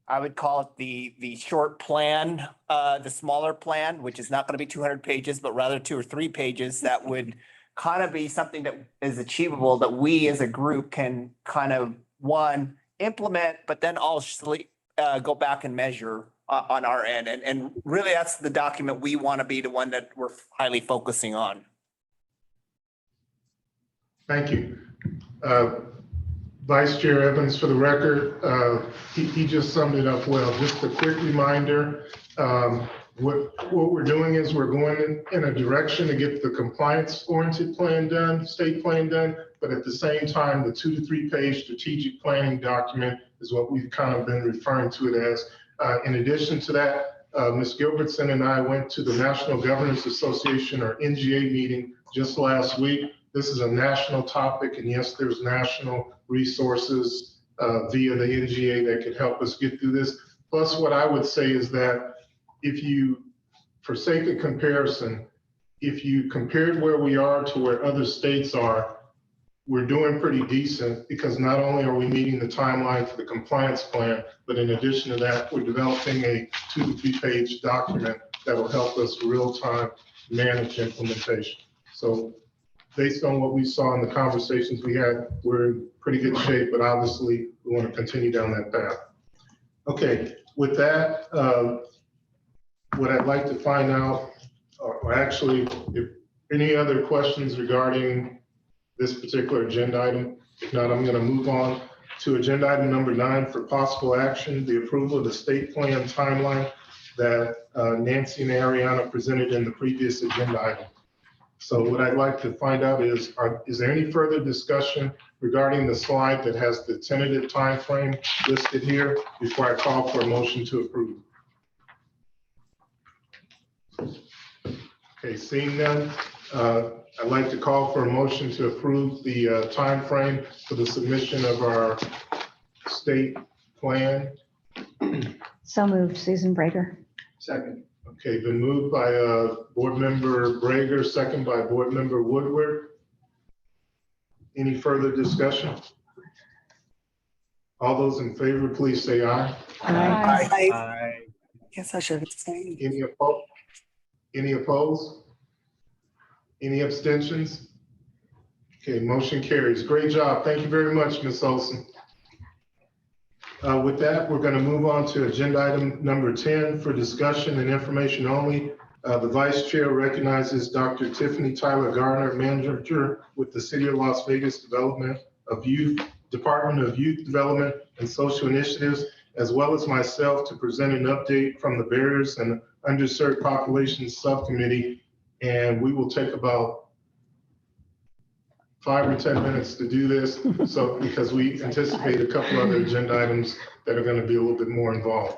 I would call it the short plan, the smaller plan, which is not going to be 200 pages, but rather 2 or 3 pages that would kind of be something that is achievable that we as a group can kind of, one, implement, but then also go back and measure on our end. And really that's the document we want to be the one that we're highly focusing on. Thank you. Vice Chair Evans, for the record, he just summed it up well. Just a quick reminder, what we're doing is we're going in a direction to get the compliance-oriented plan done, state plan done, but at the same time, the 2 to 3 page strategic planning document is what we've kind of been referring to it as. In addition to that, Ms. Gilbertson and I went to the National Governors Association, or NGA, meeting just last week. This is a national topic, and yes, there's national resources via the NGA that could help us get through this. Plus, what I would say is that if you, for sake of comparison, if you compared where we are to where other states are, we're doing pretty decent, because not only are we meeting the timeline for the compliance plan, but in addition to that, we're developing a 2 to 3 page document that will help us real-time manage implementation. So based on what we saw in the conversations we had, we're in pretty good shape, but obviously we want to continue down that path. Okay, with that, what I'd like to find out, or actually, if any other questions regarding this particular agenda item. If not, I'm going to move on to agenda item number 9 for possible action, the approval of the state plan timeline that Nancy and Ariana presented in the previous agenda item. So what I'd like to find out is there any further discussion regarding the slide that has the tentative timeframe listed here before I call for a motion to approve? Okay, seeing none, I'd like to call for a motion to approve the timeframe for the submission of our state plan. So moved, Susan Brager. Second. Okay, been moved by Board Member Brager, second by Board Member Woodward. Any further discussion? All those in favor, please say aye. I guess I should abstain. Any opposed? Any opposed? Any abstentions? Okay, motion carries. Great job. Thank you very much, Ms. Olson. With that, we're going to move on to agenda item number 10 for discussion and information only. The Vice Chair recognizes Dr. Tiffany Tyler Garner, Manager with the City of Las Vegas Department of Youth Development and Social Initiatives, as well as myself, to present an update from the Barriers and Underserved Populations Subcommittee. And we will take about 5 or 10 minutes to do this. So, because we anticipate a couple other agenda items that are going to be a little bit more involved.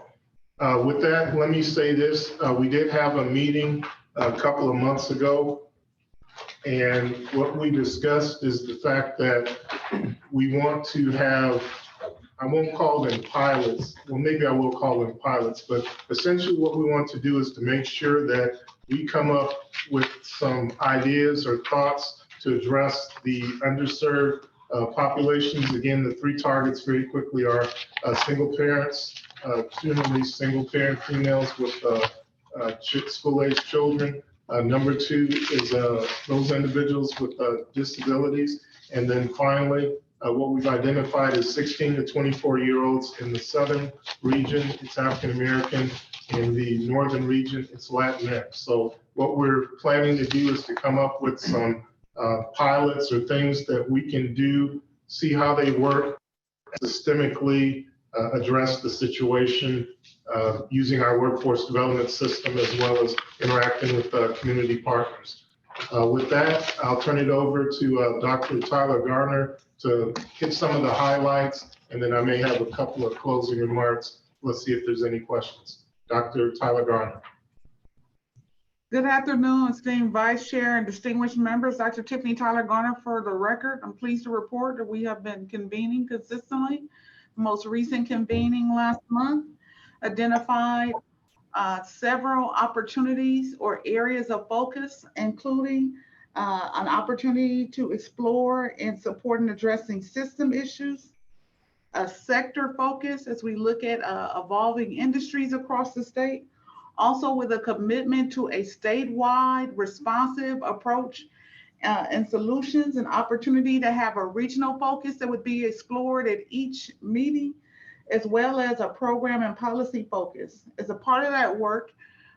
With that, let me say this. We did have a meeting a couple of months ago. And what we discussed is the fact that we want to have, I won't call them pilots. Well, maybe I will call them pilots, but essentially what we want to do is to make sure that we come up with some ideas or thoughts to address the underserved populations. Again, the 3 targets very quickly are single parents, generally single parent females with school-aged children. Number 2 is those individuals with disabilities. And then finally, what we've identified is 16 to 24-year-olds in the southern region, it's African-American. In the northern region, it's Latinx. So what we're planning to do is to come up with some pilots or things that we can do, see how they work, systemically address the situation using our workforce development system, as well as interacting with community partners. With that, I'll turn it over to Dr. Tyler Garner to hit some of the highlights, and then I may have a couple of closing remarks. Let's see if there's any questions. Dr. Tyler Garner. Good afternoon, esteemed Vice Chair and distinguished members. Dr. Tiffany Tyler Garner for the record. I'm pleased to report that we have been convening consistently. The most recent convening last month identified several opportunities or areas of focus, including an opportunity to explore and support in addressing system issues, a sector focus as we look at evolving industries across the state, also with a commitment to a statewide responsive approach and solutions, and opportunity to have a regional focus that would be explored at each meeting, as well as a program and policy focus. As a part of that work,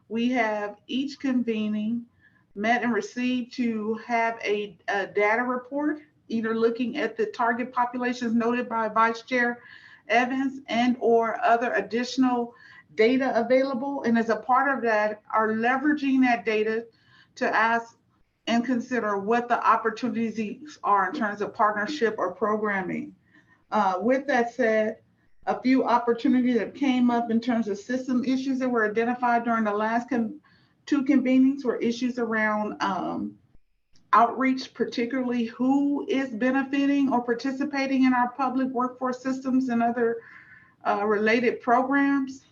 we have each convening met and received to have a data report, either looking at the target populations noted by Vice Chair Evans and or other additional data available. And as a part of that, are leveraging that data to ask and consider what the opportunities are in terms of partnership or programming. With that said, a few opportunities that came up in terms of system issues that were identified during the last two convenings were issues around outreach, particularly who is benefiting or participating in our public workforce systems and other related programs.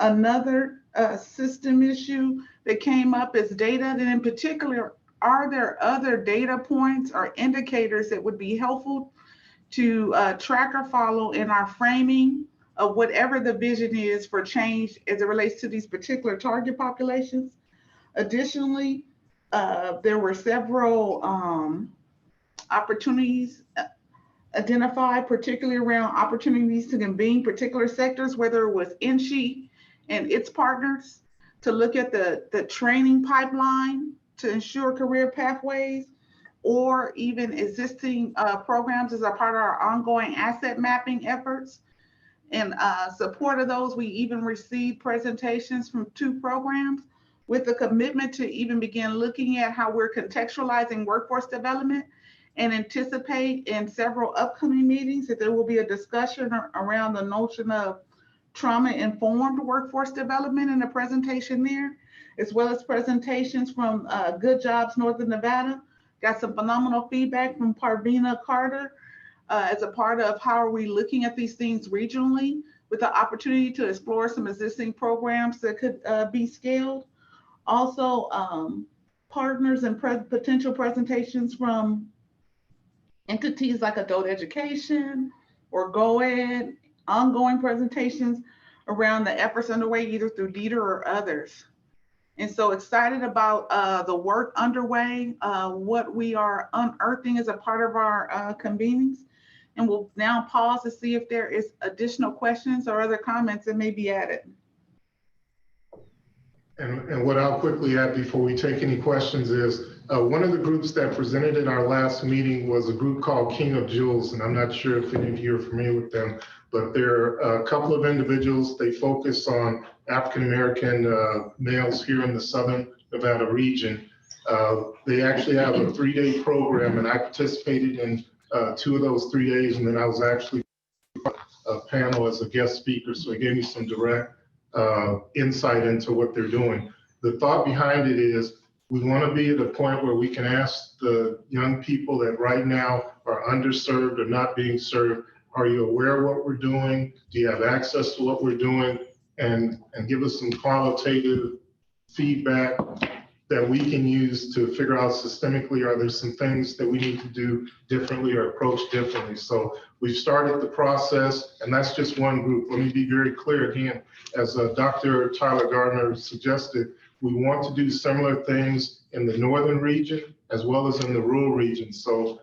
Another system issue that came up is data, and in particular, are there other data points or indicators that would be helpful to track or follow in our framing of whatever the vision is for change as it relates to these particular target populations? Additionally, there were several opportunities identified, particularly around opportunities to convene particular sectors, whether it was NSHE and its partners, to look at the training pipeline to ensure career pathways, or even existing programs as a part of our ongoing asset mapping efforts. In support of those, we even received presentations from 2 programs with a commitment to even begin looking at how we're contextualizing workforce development, and anticipate in several upcoming meetings that there will be a discussion around the notion of trauma-informed workforce development and a presentation there, as well as presentations from Good Jobs Northern Nevada. Got some phenomenal feedback from Parvina Carter as a part of how are we looking at these things regionally, with the opportunity to explore some existing programs that could be scaled. Also, partners and potential presentations from entities like Adult Education or GoEd, ongoing presentations around the efforts underway either through DEETR or others. And so excited about the work underway, what we are unearthing as a part of our convenings. And we'll now pause to see if there is additional questions or other comments that may be added. And what I'll quickly add before we take any questions is, one of the groups that presented in our last meeting was a group called King of Jewels, and I'm not sure if any of you are familiar with them, but they're a couple of individuals. They focus on African-American males here in the Southern Nevada region. They actually have a 3-day program, and I participated in 2 of those 3 days, and then I was actually a panel as a guest speaker, so it gave me some direct insight into what they're doing. The thought behind it is we want to be at a point where we can ask the young people that right now are underserved or not being served, are you aware of what we're doing? Do you have access to what we're doing? And give us some qualitative feedback that we can use to figure out systemically, are there some things that we need to do differently or approach differently? So we've started the process, and that's just one group. Let me be very clear again, as Dr. Tyler Gardner suggested, we want to do similar things in the northern region as well as in the rural region. So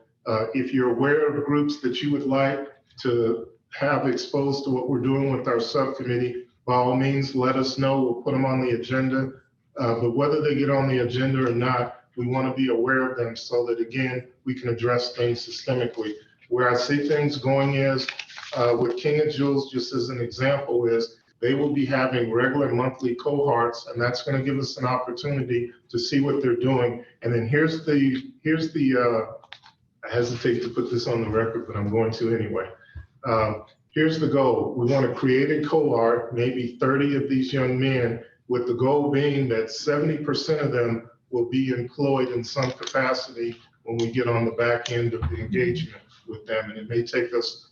if you're aware of groups that you would like to have exposed to what we're doing with our subcommittee, by all means, let us know. We'll put them on the agenda. But whether they get on the agenda or not, we want to be aware of them so that, again, we can address things systemically. Where I see things going is, with King of Jewels, just as an example, is they will be having regular monthly cohorts, and that's going to give us an opportunity to see what they're doing. And then here's the I hesitate to put this on the record, but I'm going to anyway. Here's the goal. We want to create a cohort, maybe 30 of these young men, with the goal being that 70% of them will be employed in some capacity when we get on the back end of the engagement with them. And it may take us,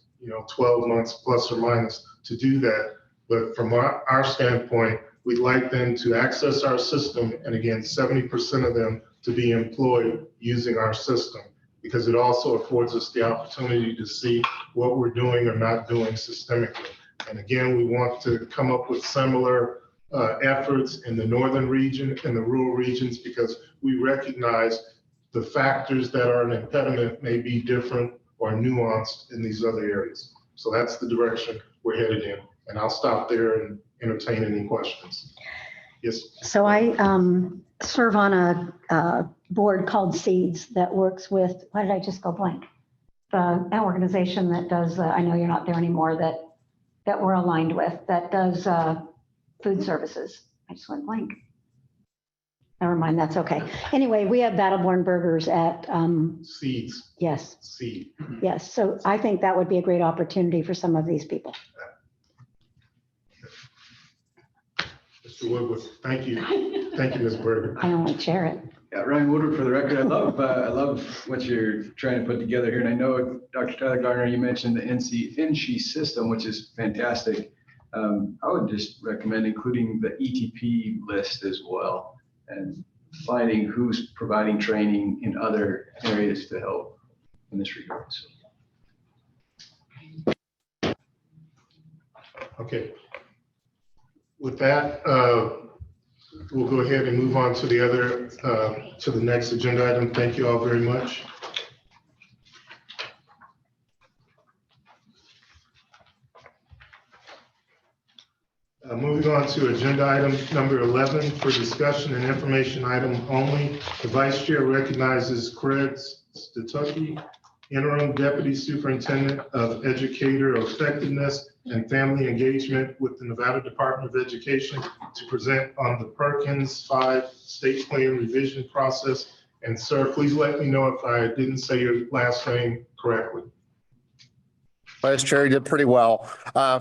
12 months plus or minus to do that. But from our standpoint, we'd like them to access our system, and again, 70% of them to be employed using our system, because it also affords us the opportunity to see what we're doing or not doing systemically. And again, we want to come up with similar efforts in the northern region and the rural regions, because we recognize the factors that are an impediment may be different or nuanced in these other areas. So that's the direction we're headed in. And I'll stop there and entertain any questions. Yes. So I serve on a board called SEEDS that works with, why did I just go blank? An organization that does, I know you're not there anymore, that we're aligned with, that does food services. I just went blank. Never mind, that's okay. Anyway, we have Battleborn Burgers at SEEDS. Yes. SEED. Yes. So I think that would be a great opportunity for some of these people. Mr. Woodward. Thank you. Thank you, Ms. Berger. I only chair it. Yeah, Ryan Woodward for the record. I love what you're trying to put together here. And I know, Dr. Tyler Garner, you mentioned the NSHE system, which is fantastic. I would just recommend including the ETP list as well and finding who's providing training in other areas to help in this regard. So. Okay. With that, we'll go ahead and move on to the other, to the next agenda item. Thank you all very much. Moving on to agenda item number 11 for discussion and information item only. The vice chair recognizes Craig Statucky, interim deputy superintendent of educator effectiveness and family engagement with the Nevada Department of Education, to present on the Perkins 5 state plan revision process. And sir, please let me know if I didn't say your last name correctly. Vice Chair, you did pretty well.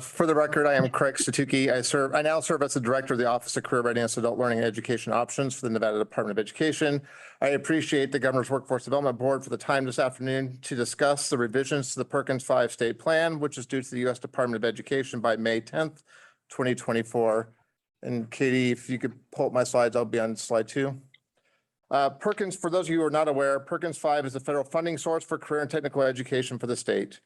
For the record, I am Craig Statucky. I now serve as the Director of the Office of Career Readiness, Adult Learning and Education Options for the Nevada Department of Education. I appreciate the Governor's Workforce Development Board for the time this afternoon to discuss the revisions to the Perkins 5 state plan, which is due to the U.S. Department of Education by May 10th, 2024. And Katie, if you could pull up my slides, I'll be on slide 2. Perkins, for those of you who are not aware, Perkins 5 is a federal funding source for career and technical education for the state.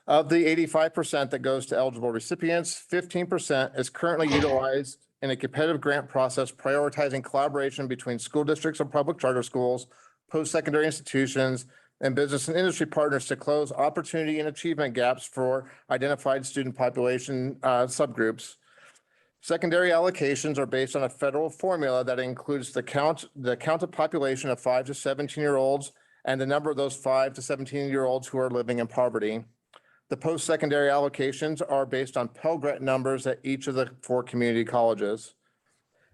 Of the 85% that goes to eligible recipients, 15% is currently utilized in a competitive grant process prioritizing collaboration between school districts and public charter schools, post-secondary institutions, and business and industry partners to close opportunity and achievement gaps for identified student population subgroups. Secondary allocations are based on a federal formula that includes the count of population of 5 to 17-year-olds and the number of those 5 to 17-year-olds who are living in poverty. The post-secondary allocations are based on Pell Grant numbers at each of the 4 community colleges.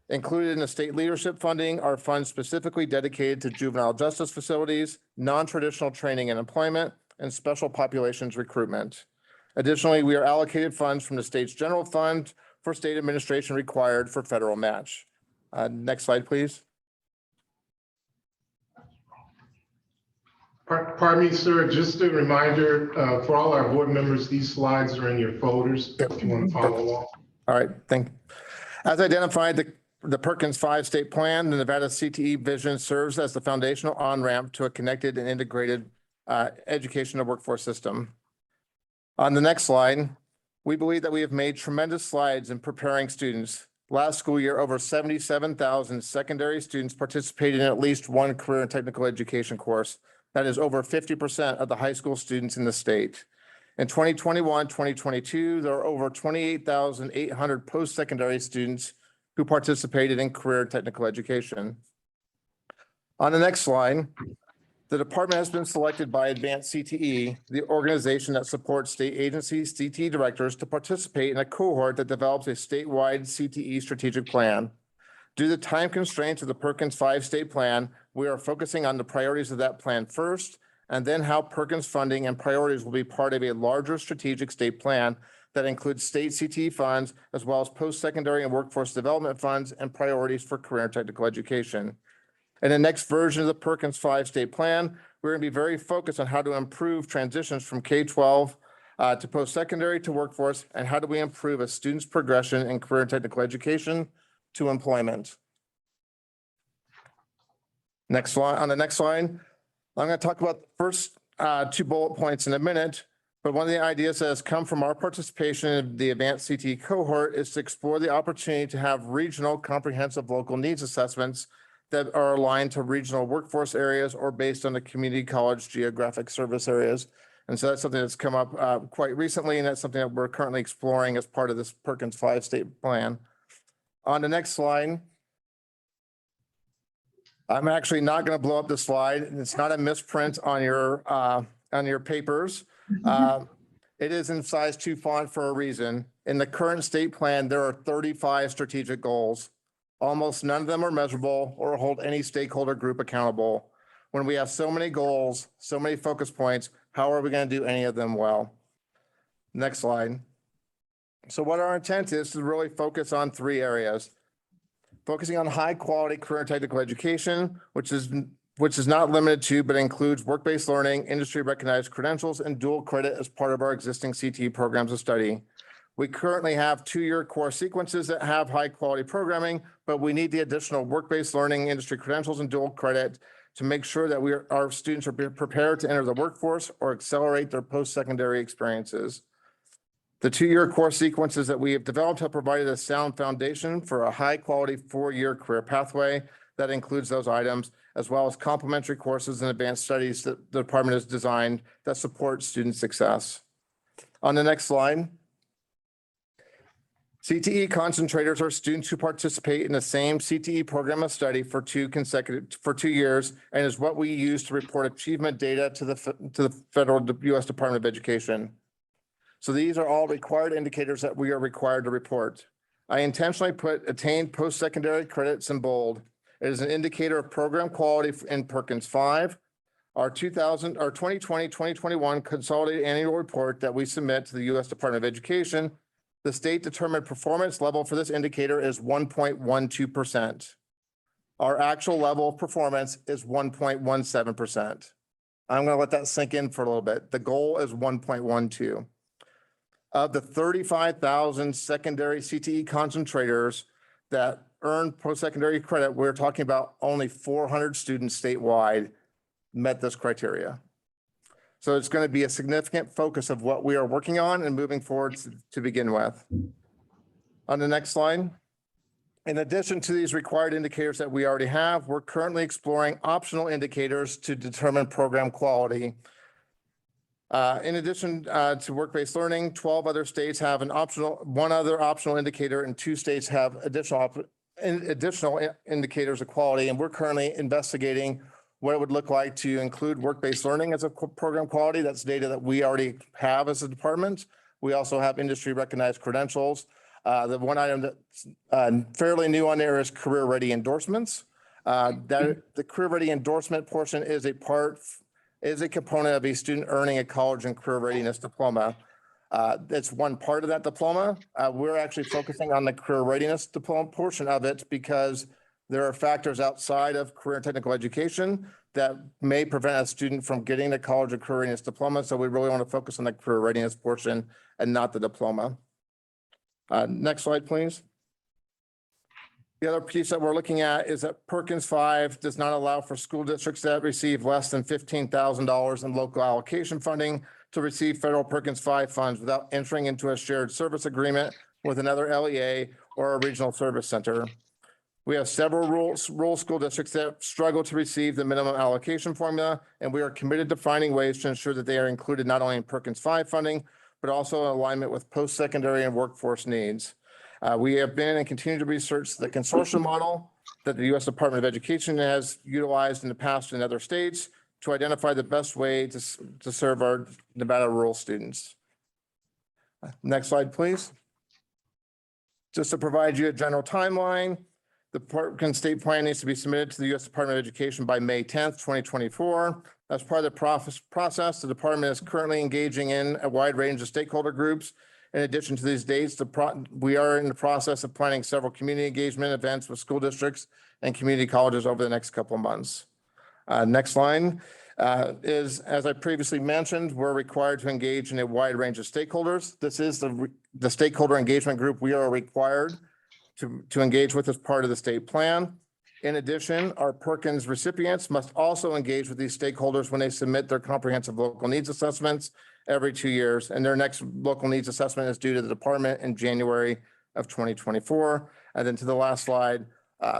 Included in the state leadership funding are funds specifically dedicated to juvenile justice facilities, non-traditional training and employment, and special populations recruitment. Additionally, we are allocated funds from the state's general fund for state administration required for federal match. Next slide, please. Pardon me, sir, just a reminder for all our board members, these slides are in your folders if you want to follow along. All right, as identified, the Perkins 5 state plan, the Nevada CTE vision serves as the foundational on-ramp to a connected and integrated education and workforce system. On the next slide, we believe that we have made tremendous strides in preparing students. Last school year, over 77,000 secondary students participated in at least one career and technical education course. That is over 50% of the high school students in the state. In 2021, 2022, there are over 28,800 post-secondary students who participated in career and technical education. On the next slide, the department has been selected by Advanced CTE, the organization that supports state agencies, CTE directors, to participate in a cohort that develops a statewide CTE strategic plan. Due to the time constraints of the Perkins 5 state plan, we are focusing on the priorities of that plan first, and then how Perkins funding and priorities will be part of a larger strategic state plan that includes state CTE funds, as well as post-secondary and workforce development funds and priorities for career and technical education. In the next version of the Perkins 5 state plan, we're going to be very focused on how to improve transitions from K-12 to post-secondary to workforce, and how do we improve a student's progression in career and technical education to employment. Next slide. On the next slide, I'm going to talk about the first 2 bullet points in a minute, but one of the ideas that has come from our participation in the Advanced CTE cohort is to explore the opportunity to have regional comprehensive local needs assessments that are aligned to regional workforce areas or based on the community college geographic service areas. And so that's something that's come up quite recently, and that's something that we're currently exploring as part of this Perkins 5 state plan. On the next slide, I'm actually not going to blow up the slide. It's not a misprint on your papers. It is in size 2 font for a reason. In the current state plan, there are 35 strategic goals. Almost none of them are measurable or hold any stakeholder group accountable. When we have so many goals, so many focus points, how are we going to do any of them well? Next slide. So what our intent is to really focus on 3 areas. focusing on high quality career and technical education, which is not limited to, but includes work-based learning, industry recognized credentials, and dual credit as part of our existing CTE programs of study. We currently have 2-year course sequences that have high quality programming, but we need the additional work-based learning, industry credentials, and dual credit to make sure that our students are prepared to enter the workforce or accelerate their post-secondary experiences. The 2-year course sequences that we have developed have provided a sound foundation for a high-quality 4-year career pathway that includes those items, as well as complementary courses and advanced studies that the department has designed that support student success. On the next slide. CTE concentrators are students who participate in the same CTE program of study for 2 years, and is what we use to report achievement data to the federal U.S. Department of Education. So these are all required indicators that we are required to report. I intentionally put attained post-secondary credits in bold. It is an indicator of program quality in Perkins 5. Our 2020-2021 consolidated annual report that we submit to the U.S. Department of Education. The state determined performance level for this indicator is 1.12%. Our actual level of performance is 1.17%. I'm going to let that sink in for a little bit. The goal is 1.12. Of the 35,000 secondary CTE concentrators that earn post-secondary credit, we're talking about only 400 students statewide met this criteria. So it's going to be a significant focus of what we are working on and moving forward to begin with. On the next slide. In addition to these required indicators that we already have, we're currently exploring optional indicators to determine program quality. In addition to work-based learning, 12 other states have one other optional indicator, and 2 states have additional indicators of quality. And we're currently investigating what it would look like to include work-based learning as a program quality. That's data that we already have as a department. We also have industry recognized credentials. The one item that's fairly new on there is career ready endorsements. The career ready endorsement portion is a component of a student earning a college and career readiness diploma. That's one part of that diploma. We're actually focusing on the career readiness diploma portion of it because there are factors outside of career and technical education that may prevent a student from getting the college or career readiness diploma. So we really want to focus on the career readiness portion and not the diploma. Next slide, please. The other piece that we're looking at is that Perkins 5 does not allow for school districts that receive less than $15,000 in local allocation funding to receive federal Perkins 5 funds without entering into a shared service agreement with another LEA or a regional service center. We have several rural school districts that struggle to receive the minimum allocation formula, and we are committed to finding ways to ensure that they are included not only in Perkins 5 funding, but also in alignment with post-secondary and workforce needs. We have been and continue to research the consortium model that the U.S. Department of Education has utilized in the past in other states to identify the best way to serve our Nevada rural students. Next slide, please. Just to provide you a general timeline, the Perkins State Plan needs to be submitted to the U.S. Department of Education by May 10th, 2024. As part of the process, the department is currently engaging in a wide range of stakeholder groups. In addition to these dates, we are in the process of planning several community engagement events with school districts and community colleges over the next couple of months. Next line is, as I previously mentioned, we're required to engage in a wide range of stakeholders. This is the stakeholder engagement group we are required to engage with as part of the state plan. In addition, our Perkins recipients must also engage with these stakeholders when they submit their comprehensive local needs assessments every 2 years. And their next local needs assessment is due to the department in January of 2024. And then to the last slide,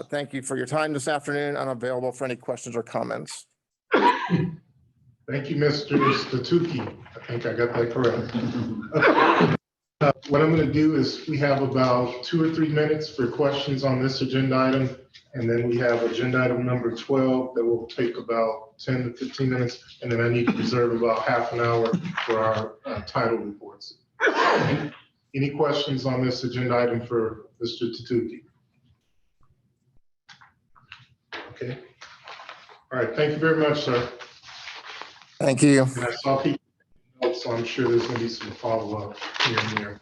thank you for your time this afternoon. I'm available for any questions or comments. Thank you, Mr. Statuki. I think I got that correct. What I'm going to do is we have about 2 or 3 minutes for questions on this agenda item. And then we have agenda item number 12 that will take about 10 to 15 minutes. And then I need to reserve about half an hour for our title reports. Any questions on this agenda item for Mr. Statuki? Okay. All right. Thank you very much, sir. Thank you. And I saw people, so I'm sure there's going to be some follow-up here and there.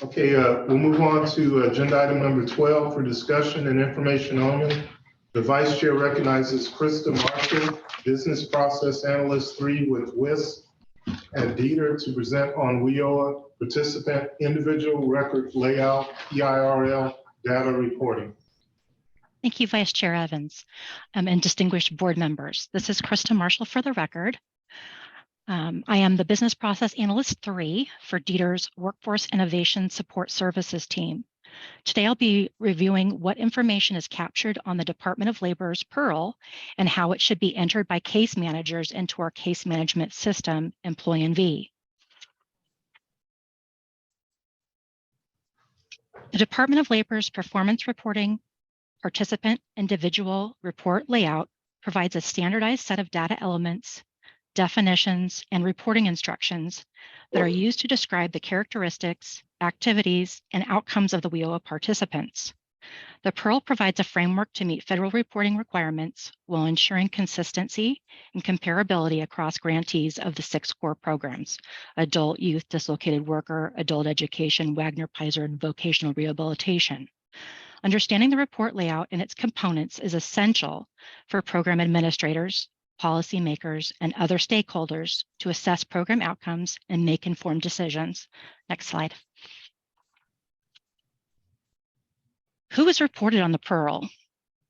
Okay, we'll move on to agenda item number 12 for discussion and information only. The vice chair recognizes Krista Marshall, Business Process Analyst 3 with WIS and Dieter to present on WIOA participant individual record layout, PIRL data reporting. Thank you, Vice Chair Evans, and distinguished board members. This is Krista Marshall for the record. I am the Business Process Analyst 3 for Dieter's Workforce Innovation Support Services team. Today, I'll be reviewing what information is captured on the Department of Labor's PEARL and how it should be entered by case managers into our case management system, EmployNV. The Department of Labor's performance reporting participant individual report layout provides a standardized set of data elements, definitions, and reporting instructions that are used to describe the characteristics, activities, and outcomes of the WIOA participants. The PEARL provides a framework to meet federal reporting requirements while ensuring consistency and comparability across grantees of the 6 core programs: adult, youth, dislocated worker, adult education, Wagner-Peiser, and vocational rehabilitation. Understanding the report layout and its components is essential for program administrators, policymakers, and other stakeholders to assess program outcomes and make informed decisions. Next slide. Who is reported on the PEARL?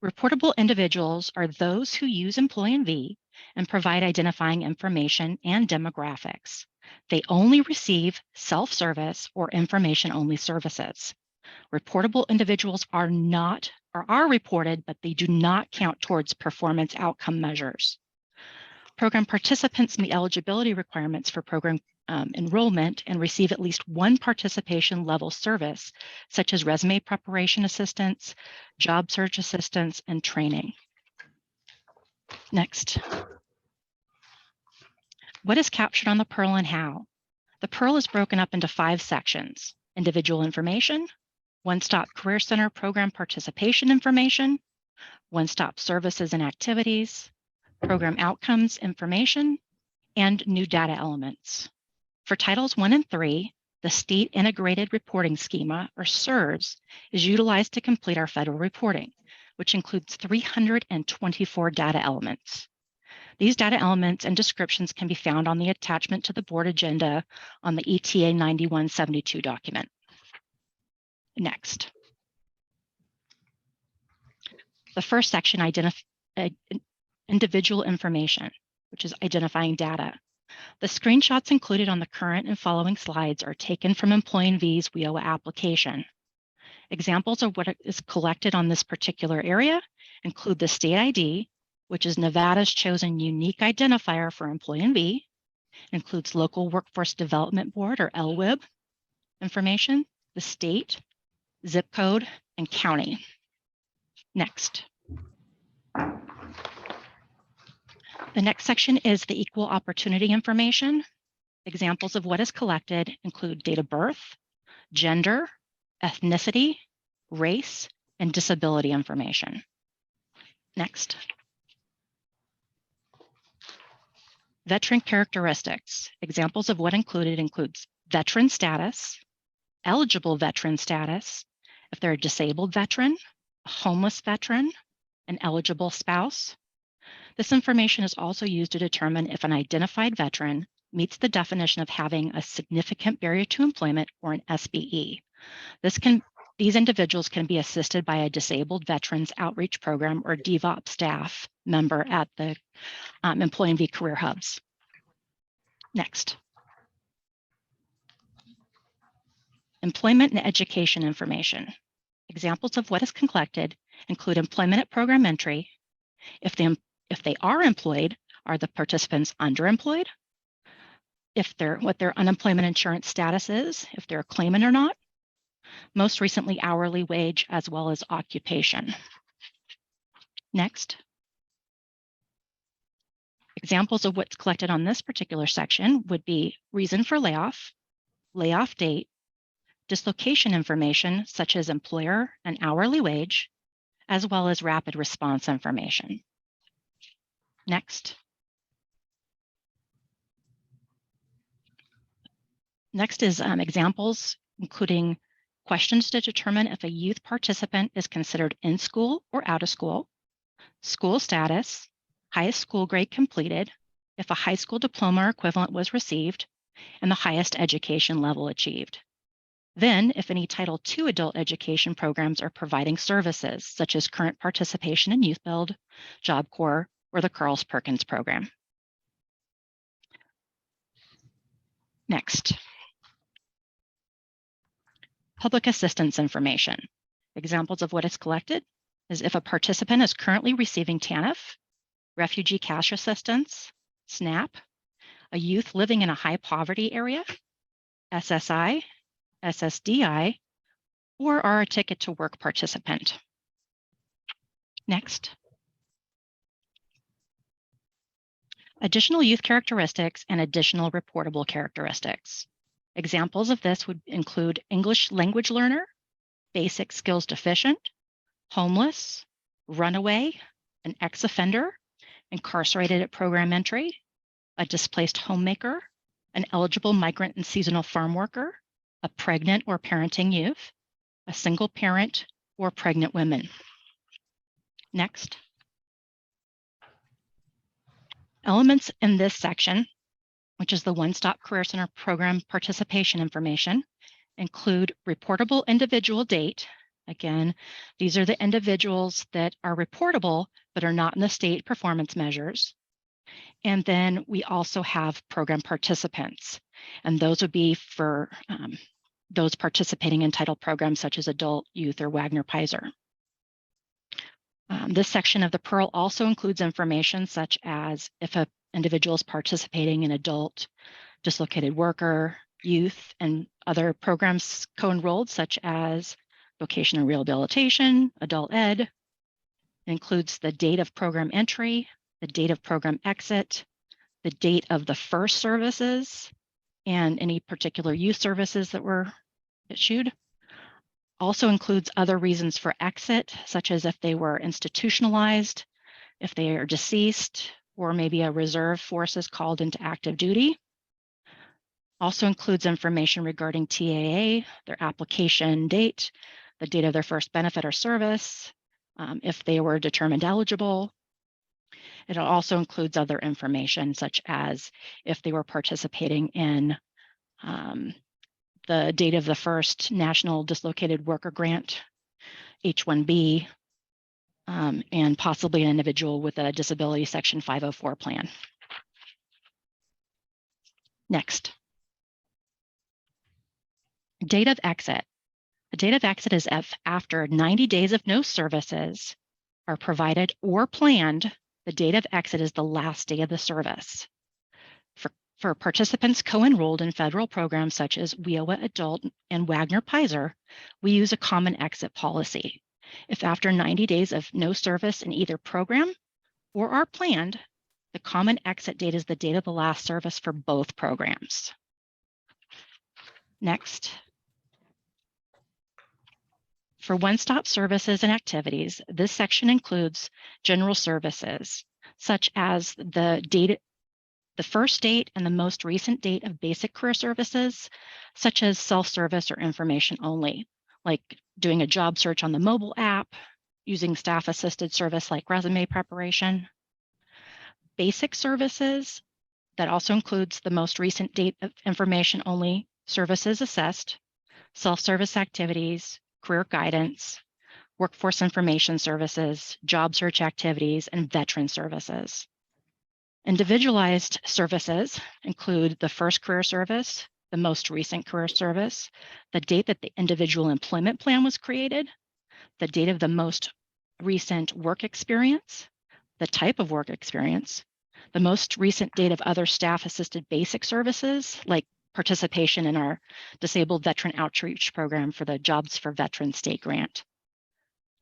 Reportable individuals are those who use EmployNV and provide identifying information and demographics. They only receive self-service or information-only services. Reportable individuals are reported, but they do not count towards performance outcome measures. Program participants meet eligibility requirements for program enrollment and receive at least one participation level service, such as resume preparation assistance, job search assistance, and training. Next. What is captured on the PEARL and how? The PEARL is broken up into 5 sections: individual information, one-stop career center program participation information, one-stop services and activities, program outcomes information, and new data elements. For Titles 1 and 3, the State Integrated Reporting Schema, or SIRS, is utilized to complete our federal reporting, which includes 324 data elements. These data elements and descriptions can be found on the attachment to the board agenda on the ETA 9172 document. Next. The first section, individual information, which is identifying data. The screenshots included on the current and following slides are taken from EmployNV's WIOA application. Examples of what is collected on this particular area include the state ID, which is Nevada's chosen unique identifier for EmployNV, includes local workforce development board, or LWIB, information, the state, zip code, and county. Next. The next section is the equal opportunity information. Examples of what is collected include date of birth, gender, ethnicity, race, and disability information. Next. Veteran characteristics. Examples of what includes veteran status, eligible veteran status, if they're a disabled veteran, a homeless veteran, an eligible spouse. This information is also used to determine if an identified veteran meets the definition of having a significant barrier to employment, or an SBE. These individuals can be assisted by a Disabled Veterans Outreach Program, or DVOP staff member at the EmployNV Career Hubs. Next. Employment and education information. Examples of what is collected include employment at program entry. If they are employed, are the participants underemployed? What their unemployment insurance status is, if they're a claimant or not. Most recently, hourly wage, as well as occupation. Next. Examples of what's collected on this particular section would be reason for layoff, layoff date, dislocation information such as employer and hourly wage, as well as rapid response information. Next. Next is examples including questions to determine if a youth participant is considered in school or out of school, school status, highest school grade completed, if a high school diploma or equivalent was received, and the highest education level achieved. Then, if any Title II adult education programs are providing services, such as current participation in Youth Build, Job Corps, or the Carls Perkins program. Next. Public assistance information. Examples of what is collected is if a participant is currently receiving TANF, refugee cash assistance, SNAP, a youth living in a high poverty area, SSI, SSDI, or are a ticket to work participant. Next. Additional youth characteristics and additional reportable characteristics. Examples of this would include English language learner, basic skills deficient, homeless, runaway, an ex-offender, incarcerated at program entry, a displaced homemaker, an eligible migrant and seasonal farm worker, a pregnant or parenting youth, a single parent, or pregnant women. Next. Elements in this section, which is the One-Stop Career Center program participation information, include reportable individual date. Again, these are the individuals that are reportable but are not in the state performance measures. And then we also have program participants, and those would be for those participating in title programs such as adult, youth, or Wagner-Peiser. This section of the PEARL also includes information such as if an individual is participating in adult, dislocated worker, youth, and other programs co-enrolled such as vocational rehabilitation, adult ed. It includes the date of program entry, the date of program exit, the date of the first services, and any particular youth services that were issued. Also includes other reasons for exit, such as if they were institutionalized, if they are deceased, or maybe a reserve force is called into active duty. Also includes information regarding TAA, their application date, the date of their first benefit or service, if they were determined eligible. It also includes other information, such as if they were participating in the date of the first National Dislocated Worker Grant, H-1B, and possibly an individual with a disability Section 504 plan. Next. Date of exit. The date of exit is if after 90 days of no services are provided or planned, the date of exit is the last day of the service. For participants co-enrolled in federal programs such as WIOA Adult and Wagner-Peiser, we use a common exit policy. If after 90 days of no service in either program or are planned, the common exit date is the date of the last service for both programs. Next. For one-stop services and activities, this section includes general services, such as the first date and the most recent date of basic career services, such as self-service or information only, like doing a job search on the mobile app, using staff-assisted service like resume preparation. Basic services, that also includes the most recent date of information only services assessed, self-service activities, career guidance, workforce information services, job search activities, and veteran services. Individualized services include the first career service, the most recent career service, the date that the individual employment plan was created, the date of the most recent work experience, the type of work experience, the most recent date of other staff-assisted basic services, like participation in our Disabled Veteran Outreach Program for the Jobs for Veterans State Grant.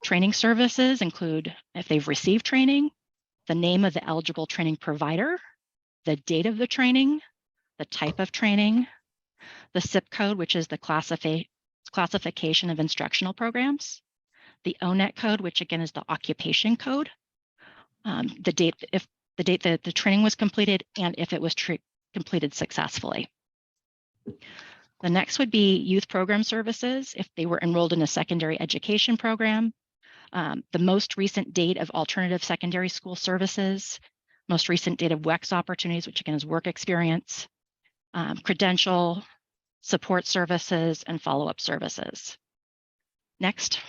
Training services include if they've received training, the name of the eligible training provider, the date of the training, the type of training, the SIP code, which is the classification of instructional programs, the ONET code, which again is the occupation code, the date that the training was completed, and if it was completed successfully. The next would be youth program services if they were enrolled in a secondary education program. The most recent date of alternative secondary school services, most recent date of WEX opportunities, which again is work experience, credential, support services, and follow-up services. Next.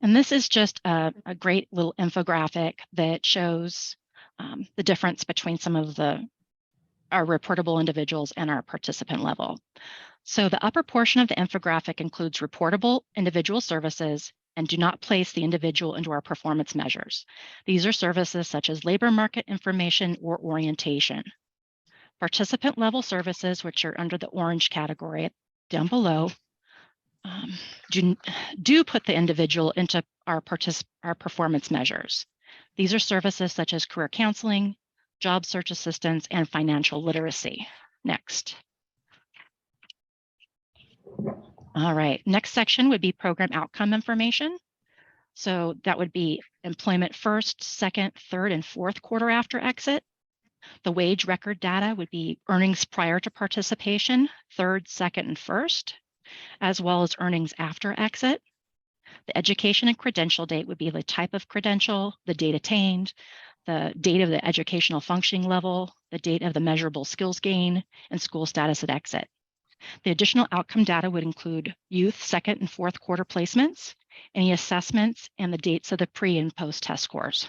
And this is just a great little infographic that shows the difference between some of our reportable individuals and our participant level. So the upper portion of the infographic includes reportable individual services and do not place the individual into our performance measures. These are services such as labor market information or orientation. Participant level services, which are under the orange category down below, do put the individual into our performance measures. These are services such as career counseling, job search assistance, and financial literacy. Next. All right, next section would be program outcome information. So that would be employment first, second, third, and fourth quarter after exit. The wage record data would be earnings prior to participation, third, second, and first, as well as earnings after exit. The education and credential date would be the type of credential, the date attained, the date of the educational functioning level, the date of the measurable skills gain, and school status at exit. The additional outcome data would include youth second and fourth quarter placements, any assessments, and the dates of the pre and post test scores.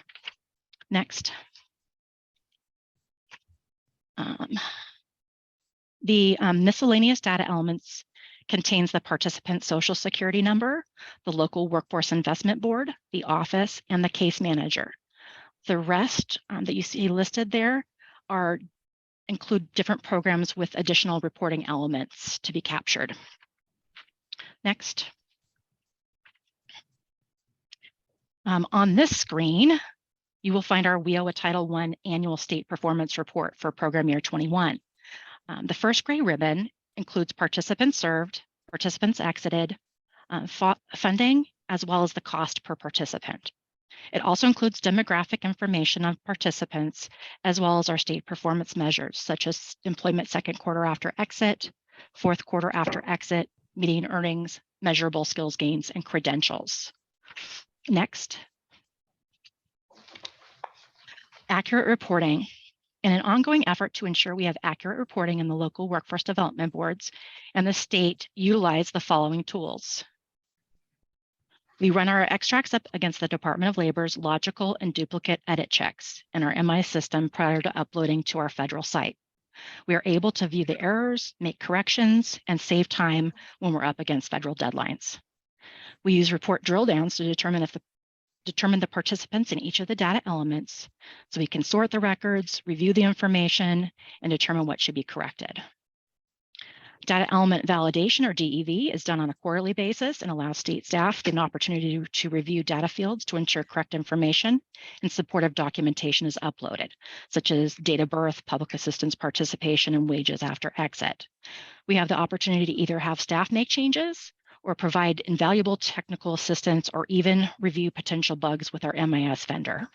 Next. The miscellaneous data elements contains the participant social security number, the local workforce investment board, the office, and the case manager. The rest that you see listed there include different programs with additional reporting elements to be captured. Next. On this screen, you will find our WIOA Title I Annual State Performance Report for program year 21. The first gray ribbon includes participants served, participants exited, funding, as well as the cost per participant. It also includes demographic information of participants, as well as our state performance measures, such as employment second quarter after exit, fourth quarter after exit, median earnings, measurable skills gains, and credentials. Next. Accurate reporting. In an ongoing effort to ensure we have accurate reporting in the local workforce development boards and the state utilize the following tools. We run our extracts up against the Department of Labor's logical and duplicate edit checks in our MI system prior to uploading to our federal site. We are able to view the errors, make corrections, and save time when we're up against federal deadlines. We use report drill downs to determine the participants in each of the data elements so we can sort the records, review the information, and determine what should be corrected. Data element validation, or DEV, is done on a quarterly basis and allows state staff an opportunity to review data fields to ensure correct information and supportive documentation is uploaded, such as date of birth, public assistance participation, and wages after exit. We have the opportunity to either have staff make changes or provide invaluable technical assistance or even review potential bugs with our MIS vendor.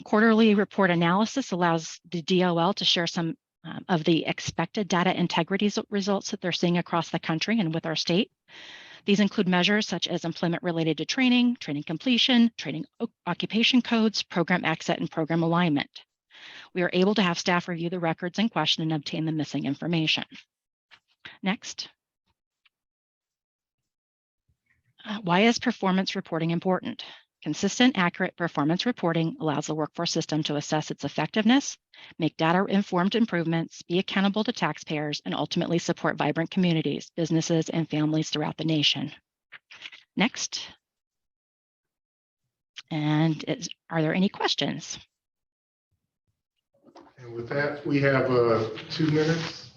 Quarterly report analysis allows the DOL to share some of the expected data integrity results that they're seeing across the country and with our state. These include measures such as employment related to training, training completion, training occupation codes, program exit, and program alignment. We are able to have staff review the records in question and obtain the missing information. Next. Why is performance reporting important? Consistent, accurate performance reporting allows the workforce system to assess its effectiveness, make data-informed improvements, be accountable to taxpayers, and ultimately support vibrant communities, businesses, and families throughout the nation. Next. And are there any questions? And with that, we have 2 minutes.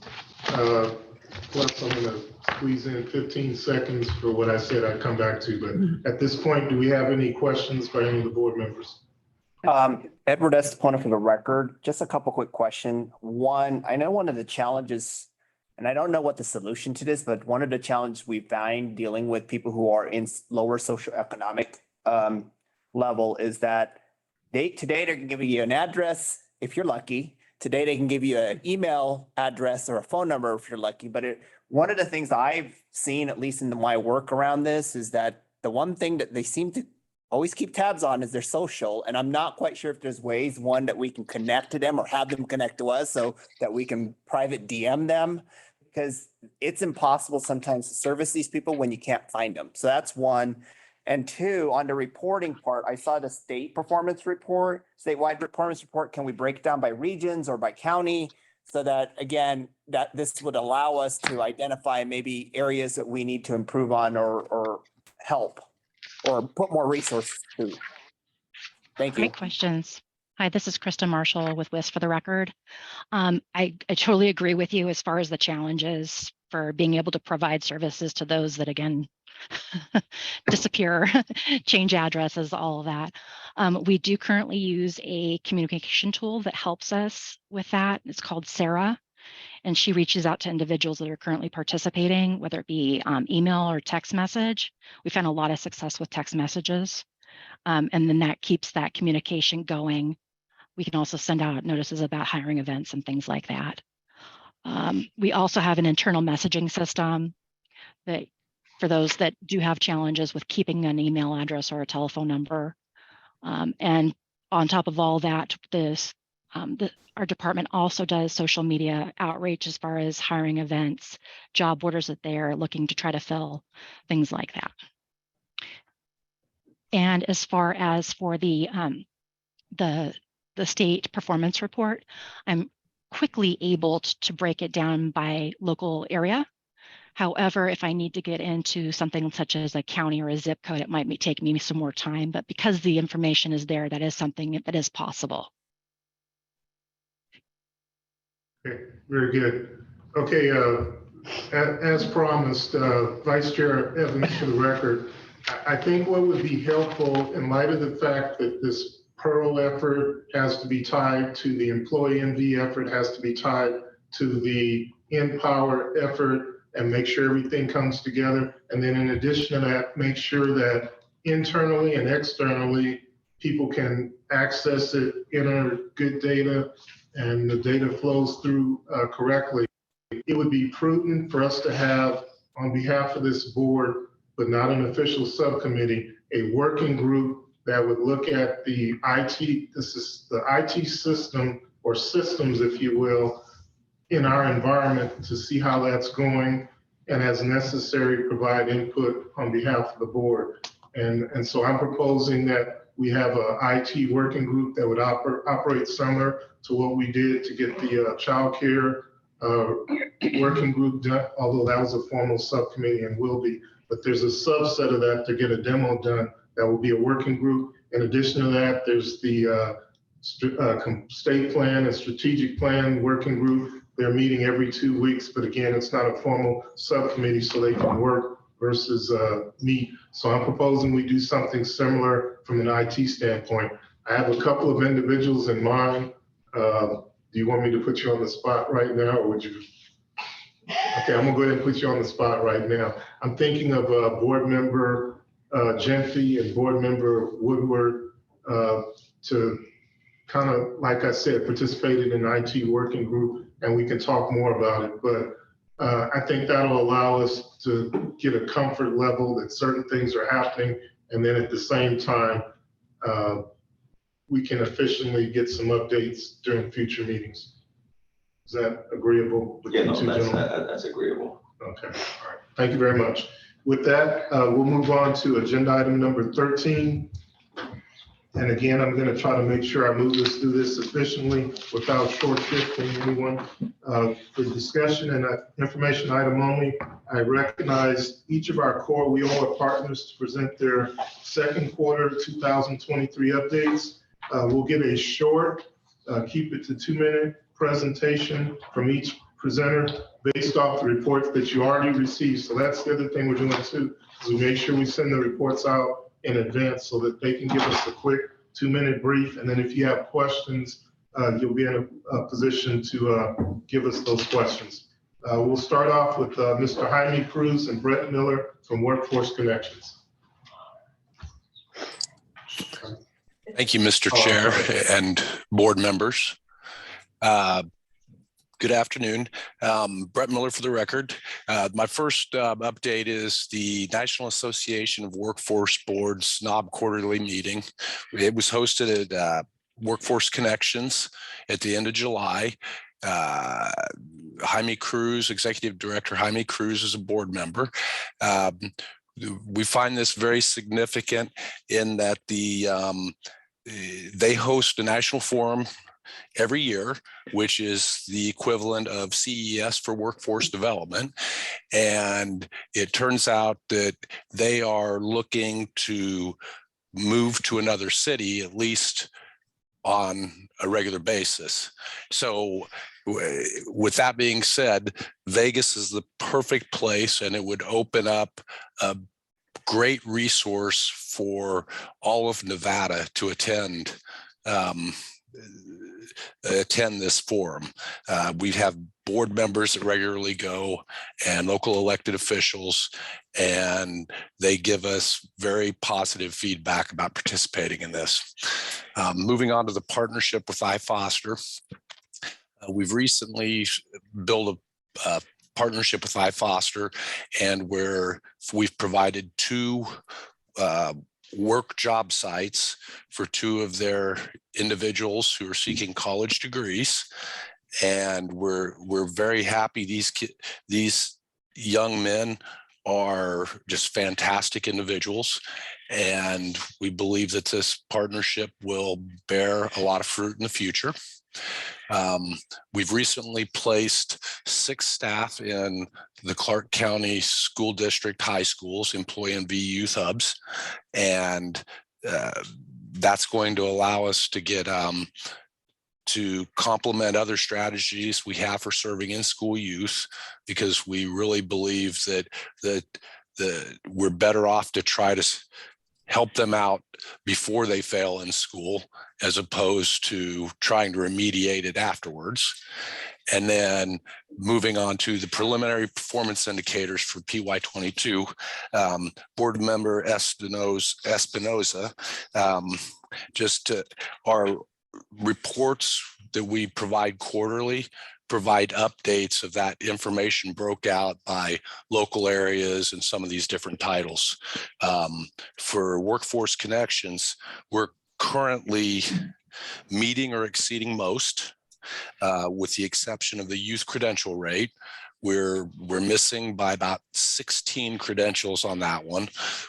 Plus, I'm going to squeeze in 15 seconds for what I said I'd come back to. But at this point, do we have any questions by any of the board members? Edward Estepona for the record. Just a couple quick questions. One, I know one of the challenges, and I don't know what the solution to this, but one of the challenges we find dealing with people who are in lower socioeconomic level is that today they're giving you an address, if you're lucky. Today, they can give you an email address or a phone number if you're lucky, but one of the things I've seen, at least in my work around this, is that the one thing that they seem to always keep tabs on is their social. And I'm not quite sure if there's ways, one, that we can connect to them or have them connect to us so that we can private DM them, because it's impossible sometimes to service these people when you can't find them. So that's one. And two, on the reporting part, I saw the state performance report, statewide performance report. Can we break it down by regions or by county? So that, again, that this would allow us to identify maybe areas that we need to improve on or help or put more resources to. Thank you. Great questions. Hi, this is Krista Marshall with WIS for the record. I totally agree with you as far as the challenges for being able to provide services to those that, again, disappear, change addresses, all of that. We do currently use a communication tool that helps us with that. It's called Sarah, and she reaches out to individuals that are currently participating, whether it be email or text message. We found a lot of success with text messages, and then that keeps that communication going. We can also send out notices about hiring events and things like that. We also have an internal messaging system that for those that do have challenges with keeping an email address or a telephone number. And on top of all that, our department also does social media outreach as far as hiring events, job orders that they're looking to try to fill, things like that. And as far as for the state performance report, I'm quickly able to break it down by local area. However, if I need to get into something such as a county or a zip code, it might take me some more time, but because the information is there, that is something that is possible. Okay, very good. Okay, as promised, Vice Chair Evans, for the record, I think what would be helpful in light of the fact that this Pearl effort has to be tied to the employee NV effort, has to be tied to the Empower effort, and make sure everything comes together. And then in addition to that, make sure that internally and externally, people can access it, enter good data, and the data flows through correctly. It would be prudent for us to have, on behalf of this board, but not an official subcommittee, a working group that would look at the IT system or systems, if you will, in our environment to see how that's going, and as necessary, provide input on behalf of the board. And so I'm proposing that we have a IT working group that would operate similar to what we did to get the child care working group done, although that was a formal subcommittee and will be. But there's a subset of that to get a demo done that will be a working group. In addition to that, there's the state plan and strategic plan working group. They're meeting every 2 weeks, but again, it's not a formal subcommittee, so they can work versus meet. So I'm proposing we do something similar from an IT standpoint. I have a couple of individuals in mind. Do you want me to put you on the spot right now, or would you? Okay, I'm gonna go ahead and put you on the spot right now. I'm thinking of board member Genfi and board member Woodward to kind of, like I said, participated in IT working group, and we can talk more about it. But I think that'll allow us to get a comfort level that certain things are happening, and then at the same time, we can efficiently get some updates during future meetings. Is that agreeable with you two gentlemen? That's agreeable. Okay, all right. Thank you very much. With that, we'll move on to agenda item number 13. And again, I'm going to try to make sure I move us through this efficiently without short-shifting anyone. For discussion and information item only, I recognize each of our core WIOA partners to present their second quarter 2023 updates. We'll get a short, keep it to 2-minute presentation from each presenter based off the reports that you already received. So that's the other thing we're doing too, is we make sure we send the reports out in advance so that they can give us a quick 2-minute brief. And then if you have questions, you'll be in a position to give us those questions. We'll start off with Mr. Jaime Cruz and Brett Miller from Workforce Connections. Thank you, Mr. Chair and board members. Good afternoon. Brett Miller for the record. My first update is the National Association of Workforce Boards NOB quarterly meeting. It was hosted at Workforce Connections at the end of July. Jaime Cruz, Executive Director Jaime Cruz, is a board member. We find this very significant in that they host a national forum every year, which is the equivalent of CES for workforce development. And it turns out that they are looking to move to another city, at least on a regular basis. So with that being said, Vegas is the perfect place, and it would open up a great resource for all of Nevada to attend this forum. We have board members that regularly go and local elected officials, and they give us very positive feedback about participating in this. Moving on to the partnership with iFoster. We've recently built a partnership with iFoster, and we've provided 2 work job sites for 2 of their individuals who are seeking college degrees. And we're very happy. These young men are just fantastic individuals, and we believe that this partnership will bear a lot of fruit in the future. We've recently placed 6 staff in the Clark County School District high schools, employee and youth hubs, and that's going to allow us to get to complement other strategies we have for serving in-school youth, because we really believe that we're better off to try to help them out before they fail in school, as opposed to trying to remediate it afterwards. And then moving on to the preliminary performance indicators for PY22, board member Espinoza, our reports that we provide quarterly provide updates of that information broke out by local areas and some of these different titles. For Workforce Connections, we're currently meeting or exceeding most, with the exception of the youth credential rate. We're missing by about 16 credentials on that one.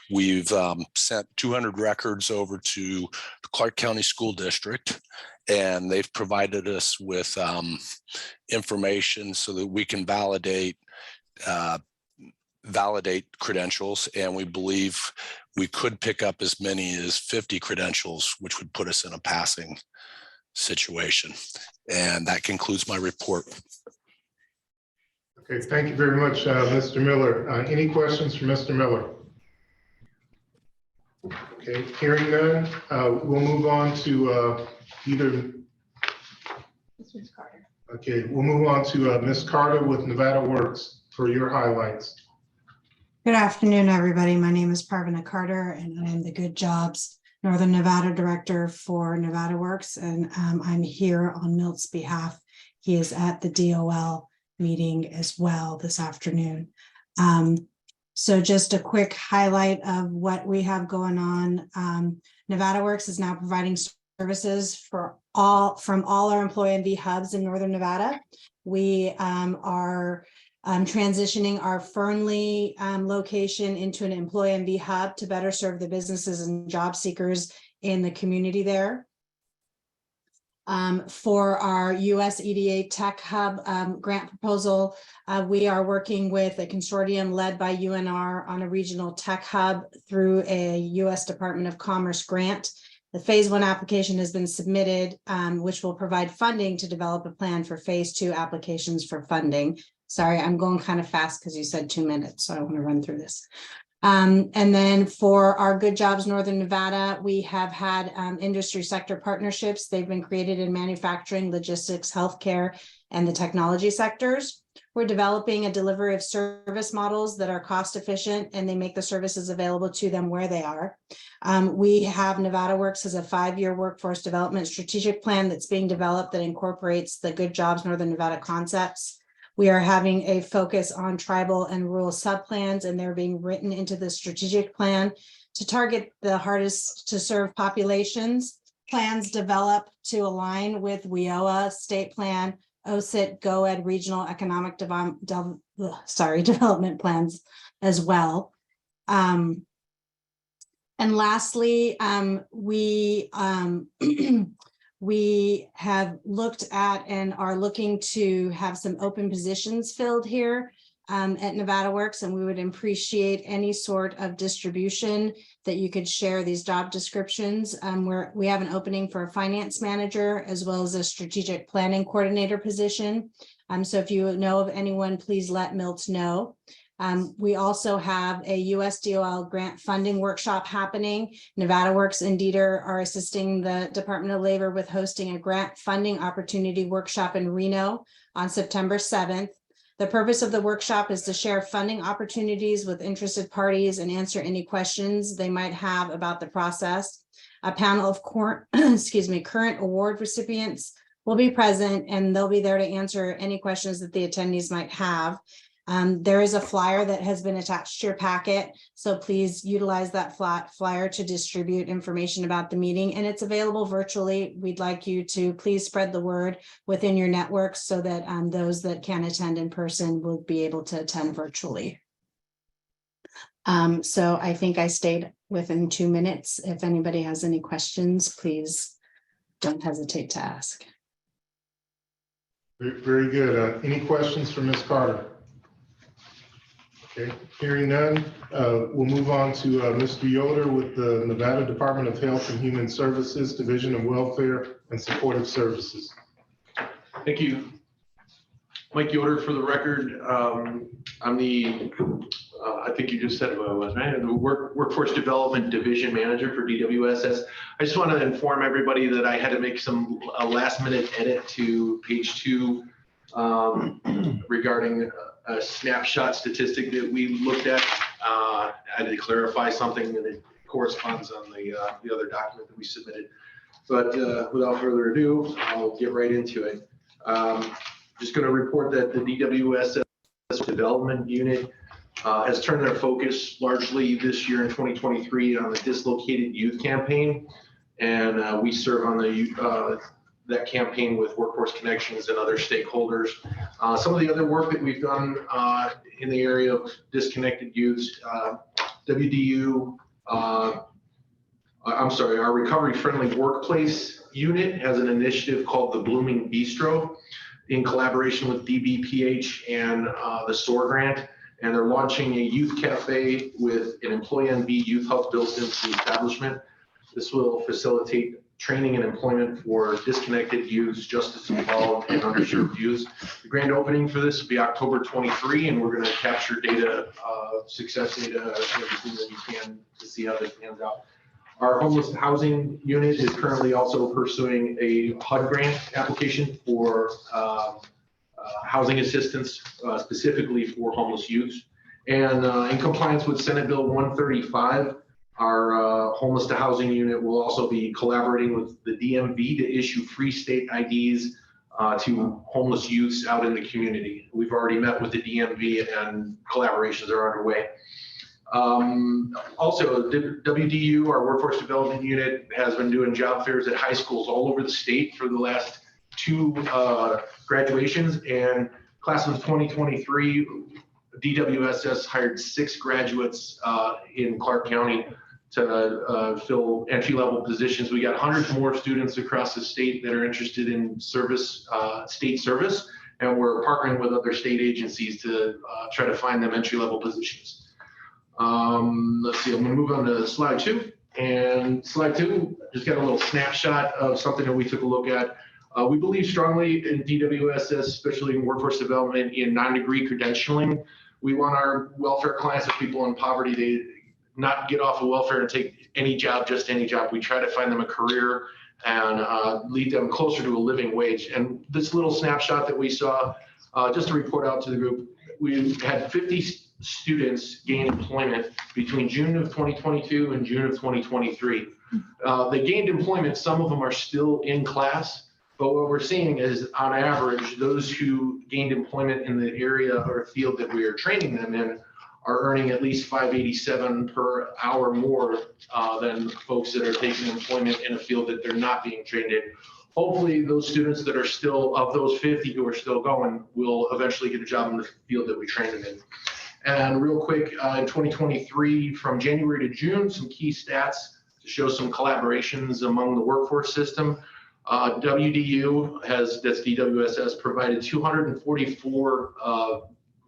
We've sent 200 records over to the Clark County School District, and they've provided us with information so that we can validate credentials, and we believe we could pick up as many as 50 credentials, which would put us in a passing situation. And that concludes my report. Okay, thank you very much, Mr. Miller. Any questions for Mr. Miller? Okay, hearing none, we'll move on to Ms. Carter. Okay, we'll move on to Ms. Carter with Nevada Works for your highlights. Good afternoon, everybody. My name is Parvana Carter, and I am the Good Jobs Northern Nevada Director for Nevada Works, and I'm here on Milt's behalf. He is at the DOL meeting as well this afternoon. So just a quick highlight of what we have going on. Nevada Works is now providing services from all our employee NV hubs in Northern Nevada. We are transitioning our Fernley location into an employee NV hub to better serve the businesses and job seekers in the community there. For our US EDA Tech Hub grant proposal, we are working with a consortium led by UNR on a regional tech hub through a US Department of Commerce grant. The phase 1 application has been submitted, which will provide funding to develop a plan for phase 2 applications for funding. Sorry, I'm going kind of fast because you said 2 minutes, so I want to run through this. And then for our Good Jobs Northern Nevada, we have had industry sector partnerships. They've been created in manufacturing, logistics, healthcare, and the technology sectors. We're developing a delivery of service models that are cost efficient and they make the services available to them where they are. We have Nevada Works as a 5-year workforce development strategic plan that's being developed that incorporates the Good Jobs Northern Nevada concepts. We are having a focus on tribal and rural subplans, and they're being written into the strategic plan to target the hardest to serve populations. Plans developed to align with WIOA state plan, OSIT, GOED regional economic development plans as well. And lastly, we have looked at and are looking to have some open positions filled here at Nevada Works, and we would appreciate any sort of distribution that you could share these job descriptions. We have an opening for a finance manager as well as a strategic planning coordinator position. So if you know of anyone, please let Milt know. We also have a USDOL grant funding workshop happening. Nevada Works and DETR are assisting the Department of Labor with hosting a grant funding opportunity workshop in Reno on September 7th. The purpose of the workshop is to share funding opportunities with interested parties and answer any questions they might have about the process. A panel of current award recipients will be present, and they'll be there to answer any questions that the attendees might have. There is a flyer that has been attached to your packet, so please utilize that flyer to distribute information about the meeting, and it's available virtually. We'd like you to please spread the word within your network so that those that can attend in person will be able to attend virtually. So I think I stayed within 2 minutes. If anybody has any questions, please don't hesitate to ask. Very good. Any questions for Ms. Carter? Okay, hearing none, we'll move on to Mr. Yoder with the Nevada Department of Health and Human Services, Division of Welfare and Supportive Services. Thank you. Mike Yoder for the record. I'm the, I think you just said who I was, right? The Workforce Development Division Manager for DWSS. I just want to inform everybody that I had to make some last minute edit to page 2 regarding a snapshot statistic that we looked at. I had to clarify something and it corresponds on the other document that we submitted. But without further ado, I'll get right into it. Just going to report that the DWSS Development Unit has turned their focus largely this year in 2023 on the Dislocated Youth Campaign. And we serve on the that campaign with Workforce Connections and other stakeholders. Some of the other work that we've done in the area of disconnected youths, WDU, our Recovery Friendly Workplace Unit has an initiative called the Blooming Bistro in collaboration with DBPH and the SOAR grant. And they're launching a youth cafe with an employee-NB youth hub built into the establishment. This will facilitate training and employment for disconnected youths, justice involved, and underserved youths. The grand opening for this will be October 23, and we're going to capture data, success data, everything that we can to see how this pans out. Our homeless housing unit is currently also pursuing a HUD grant application for housing assistance, specifically for homeless youths. And in compliance with Senate Bill 135, our homeless to housing unit will also be collaborating with the DMV to issue free state IDs to homeless youths out in the community. We've already met with the DMV and collaborations are underway. Also, WDU, our Workforce Development Unit, has been doing job fairs at high schools all over the state for the last 2 graduations. And class of 2023, DWSS hired 6 graduates in Clark County to fill entry-level positions. We got hundreds more students across the state that are interested in service, state service, and we're partnering with other state agencies to try to find them entry-level positions. Let's see, I'm gonna move on to slide 2. And slide 2, just got a little snapshot of something that we took a look at. We believe strongly in DWSS, especially in workforce development, in non-degree credentialing. We want our welfare clients of people in poverty to not get off of welfare and take any job, just any job. We try to find them a career, and lead them closer to a living wage. And this little snapshot that we saw, just to report out to the group, we had 50 students gain employment between June of 2022 and June of 2023. They gained employment, some of them are still in class, but what we're seeing is on average, those who gained employment in the area or field that we are training them in are earning at least $587 per hour more than folks that are taking employment in a field that they're not being trained in. Hopefully those students that are still, of those 50 who are still going, will eventually get a job in the field that we train them in. And real quick, in 2023, from January to June, some key stats to show some collaborations among the workforce system. WDU has, that's DWSS, provided 244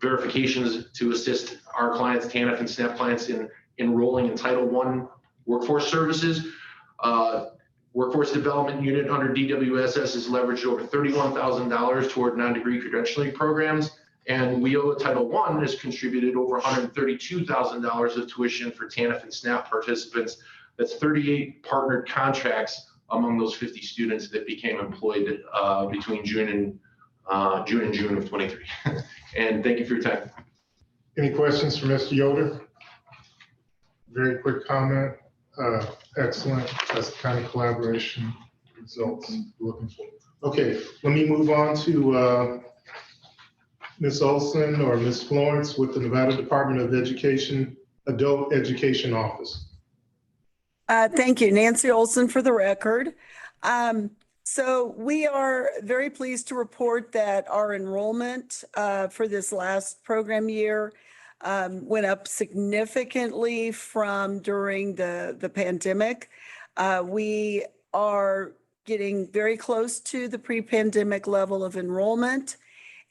verifications to assist our clients, TANF and SNAP clients, in enrolling in Title I workforce services. Workforce Development Unit under DWSS has leveraged over $31,000 toward non-degree credentialing programs. And WIOA Title I has contributed over $132,000 of tuition for TANF and SNAP participants. That's 38 partnered contracts among those 50 students that became employed between June and June of 23. And thank you for your time. Any questions for Mr. Yoder? Very quick comment. Excellent. That's the kind of collaboration results we're looking for. Okay, let me move on to Ms. Olson or Ms. Florence with the Nevada Department of Education, Adult Education Office. Thank you, Nancy Olson for the record. So we are very pleased to report that our enrollment for this last program year went up significantly from during the pandemic. We are getting very close to the pre-pandemic level of enrollment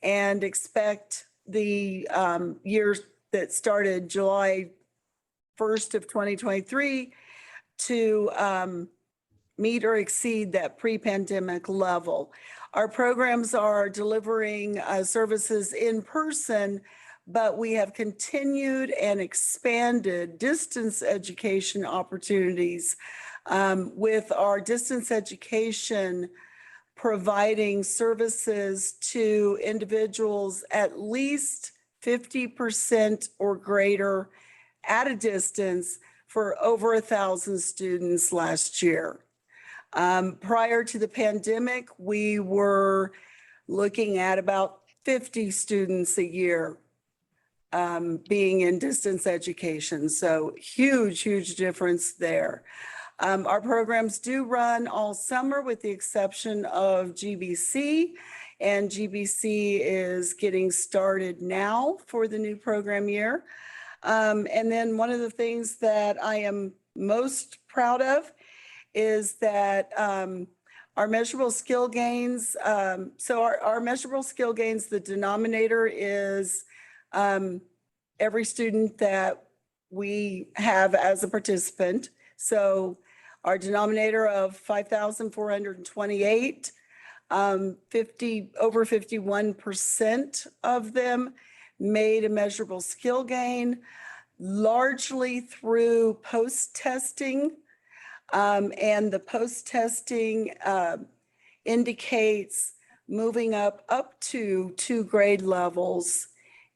and expect the year that started July 1st of 2023 to meet or exceed that pre-pandemic level. Our programs are delivering services in person, but we have continued and expanded distance education opportunities with our distance education providing services to individuals at least 50% or greater at a distance for over 1,000 students last year. Prior to the pandemic, we were looking at about 50 students a year being in distance education. So huge difference there. Our programs do run all summer with the exception of GBC, and GBC is getting started now for the new program year. And then one of the things that I am most proud of is that our measurable skill gains, our measurable skill gains, the denominator is every student that we have as a participant. So our denominator of 5,428, over 51% of them made a measurable skill gain, largely through post-testing. And the post-testing indicates moving up to 2 grade levels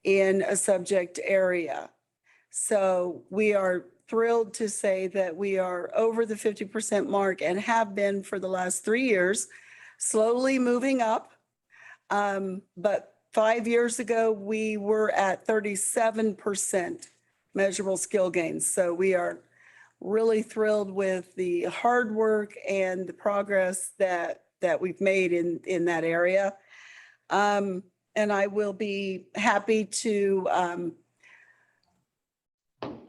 in a subject area. So we are thrilled to say that we are over the 50% mark and have been for the last 3 years, slowly moving up. But 5 years ago, we were at 37% measurable skill gains. So we are really thrilled with the hard work and the progress that we've made in that area. And I will be happy to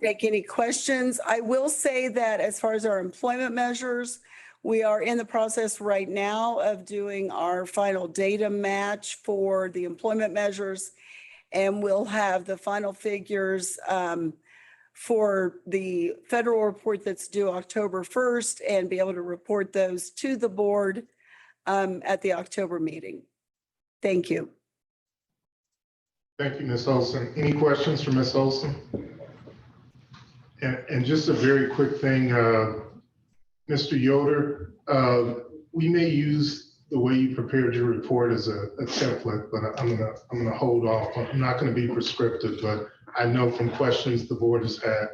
take any questions. I will say that as far as our employment measures, we are in the process right now of doing our final data match for the employment measures, and we'll have the final figures for the federal report that's due October 1st and be able to report those to the board at the October meeting. Thank you. Thank you, Ms. Olson. Any questions for Ms. Olson? And just a very quick thing, Mr. Yoder, we may use the way you prepared your report as a template, but I'm gonna hold off. I'm not gonna be prescriptive, but I know from questions the board has had,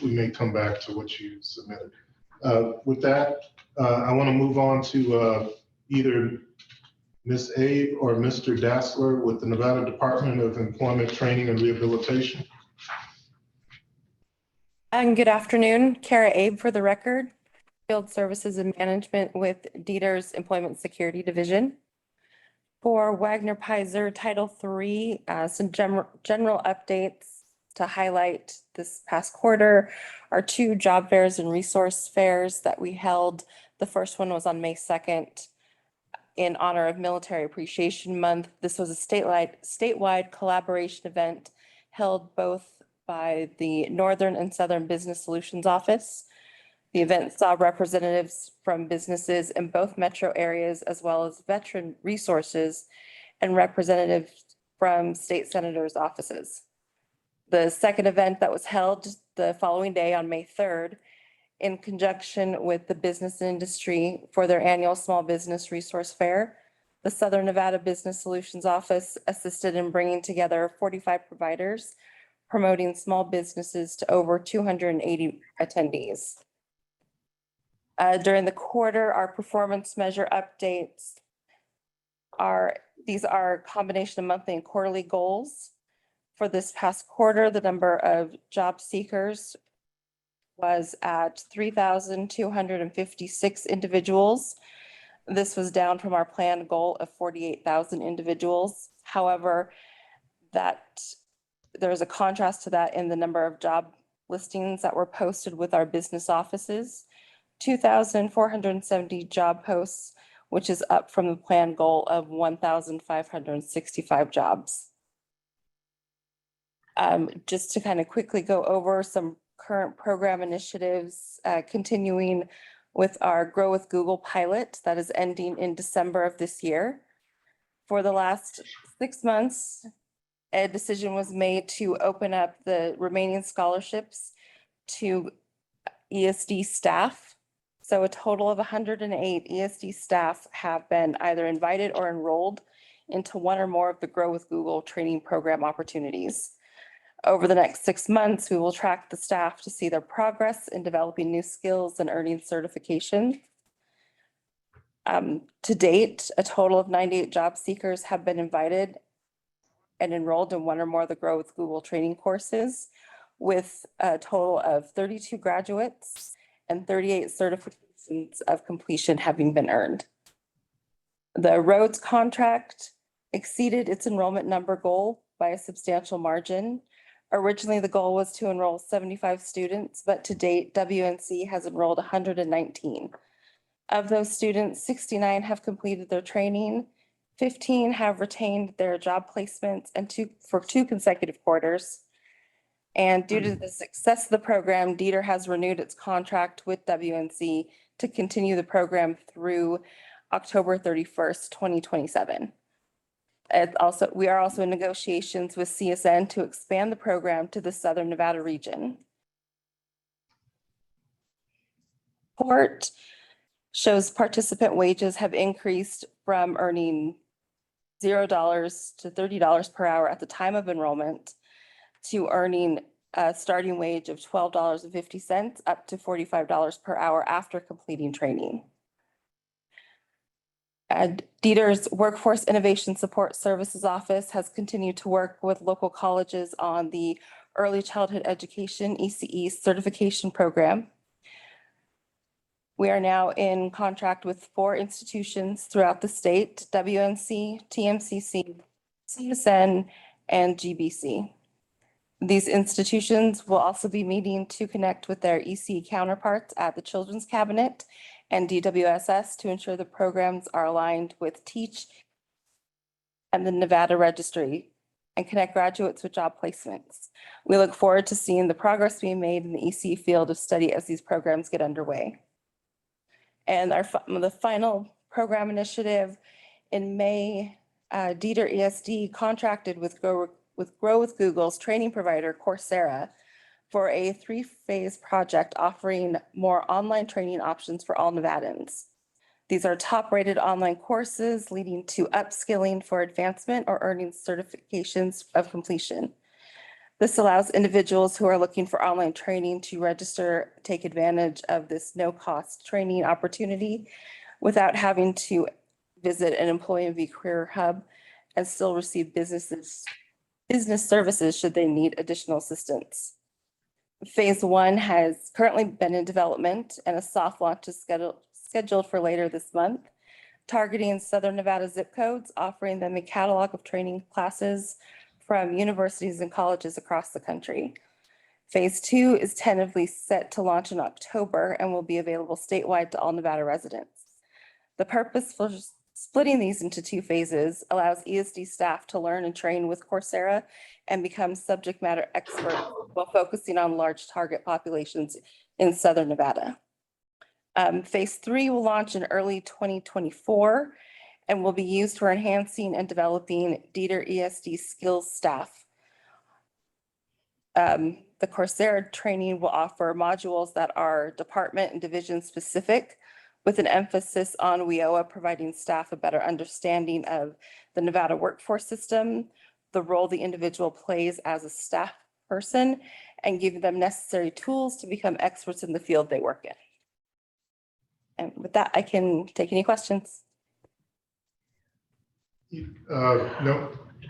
we may come back to what you submitted. With that, I want to move on to either Ms. Abe or Mr. Dassler with the Nevada Department of Employment, Training and Rehabilitation. And good afternoon, Kara Abe for the record, Field Services and Management with Dieter's Employment Security Division. For Wagner Pizer Title III, some general updates to highlight this past quarter are 2 job fairs and resource fairs that we held. The first one was on May 2nd in honor of Military Appreciation Month. This was a statewide collaboration event held both by the Northern and Southern Business Solutions Office. The event saw representatives from businesses in both metro areas, as well as veteran resources and representatives from state senators' offices. The second event that was held the following day on May 3rd, in conjunction with the business industry for their annual Small Business Resource Fair, the Southern Nevada Business Solutions Office assisted in bringing together 45 providers, promoting small businesses to over 280 attendees. During the quarter, our performance measure updates are a combination of monthly and quarterly goals. For this past quarter, the number of job seekers was at 3,256 individuals. This was down from our planned goal of 48,000 individuals. However, there's a contrast to that in the number of job listings that were posted with our business offices. 2,470 job posts, which is up from the planned goal of 1,565 jobs. Just to kind of quickly go over some current program initiatives, continuing with our Grow with Google pilot that is ending in December of this year. For the last 6 months, a decision was made to open up the remaining scholarships to ESD staff. So a total of 108 ESD staff have been either invited or enrolled into one or more of the Grow with Google training program opportunities. Over the next 6 months, we will track the staff to see their progress in developing new skills and earning certification. To date, a total of 98 job seekers have been invited and enrolled in one or more of the Grow with Google training courses, with a total of 32 graduates and 38 certifications of completion having been earned. The Rhodes contract exceeded its enrollment number goal by a substantial margin. Originally, the goal was to enroll 75 students, but to date, WNC has enrolled 119. Of those students, 69 have completed their training, 15 have retained their job placements for 2 consecutive quarters. And due to the success of the program, Dieter has renewed its contract with WNC to continue the program through October 31st, 2027. We are also in negotiations with CSN to expand the program to the Southern Nevada region. Report shows participant wages have increased from earning $0 to $30 per hour at the time of enrollment to earning a starting wage of $12.50 up to $45 per hour after completing training. Dieter's Workforce Innovation Support Services Office has continued to work with local colleges on the Early Childhood Education ECE certification program. We are now in contract with 4 institutions throughout the state: WNC, TMCC, CSN, and GBC. These institutions will also be meeting to connect with their ECE counterparts at the Children's Cabinet and DWSS to ensure the programs are aligned with TEACH and the Nevada Registry and connect graduates with job placements. We look forward to seeing the progress being made in the ECE field of study as these programs get underway. And the final program initiative in May, Dieter ESD contracted with Grow with Google's training provider, Coursera, for a 3-phase project offering more online training options for all Nevadans. These are top-rated online courses leading to upskilling for advancement or earning certifications of completion. This allows individuals who are looking for online training to register, take advantage of this no-cost training opportunity without having to visit an employee career hub and still receive business services should they need additional assistance. Phase 1 has currently been in development and a soft launch is scheduled for later this month, targeting Southern Nevada zip codes, offering them a catalog of training classes from universities and colleges across the country. Phase 2 is tentatively set to launch in October and will be available statewide to all Nevada residents. The purpose for splitting these into 2 phases allows ESD staff to learn and train with Coursera and become subject matter experts while focusing on large target populations in Southern Nevada. Phase 3 will launch in early 2024 and will be used for enhancing and developing DETR ESD skills staff. The Coursera training will offer modules that are department and division specific, with an emphasis on WIOA providing staff a better understanding of the Nevada workforce system, the role the individual plays as a staff person, and giving them necessary tools to become experts in the field they work in. And with that, I can take any questions.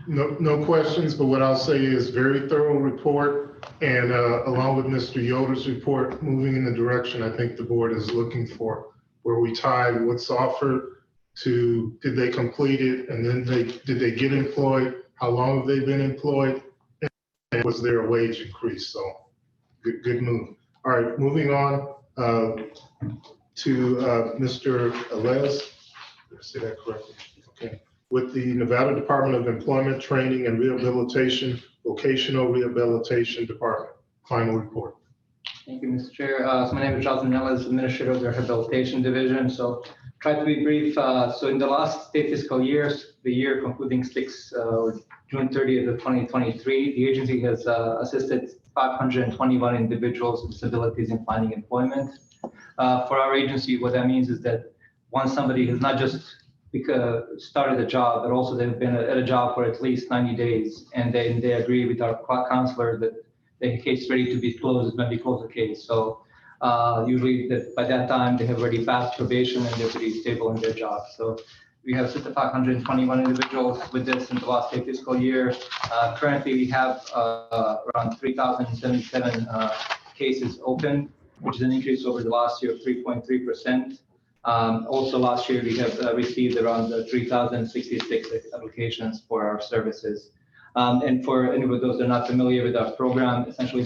No questions, but what I'll say is very thorough report, and along with Mr. Yoder's report, moving in the direction I think the board is looking for, where we tied what's offered to did they complete it, and then did they get employed, how long have they been employed, and was there a wage increase? So good move. All right, moving on to Mr. Alez. Did I say that correctly? Okay. With the Nevada Department of Employment, Training and Rehabilitation, Vocational Rehabilitation Department. Final report. Thank you, Mr. Chair. So my name is Jonathan Nellis, Administrator of the Rehabilitation Division. So try to be brief. So in the last state fiscal years, the year concluding June 30th of 2023, the agency has assisted 521 individuals with disabilities in finding employment. For our agency, what that means is that once somebody has not just started a job, but also they've been at a job for at least 90 days, and then they agree with our counselor that the case is ready to be closed when we close the case. So usually by that time, they have already passed probation and they're pretty stable in their job. So we have assisted 521 individuals with this in the last state fiscal year. Currently, we have around 3,077 cases open, which is an increase over the last year of 3.3%. Also last year, we have received around 3,066 applications for our services. And for any of those that are not familiar with our program, essentially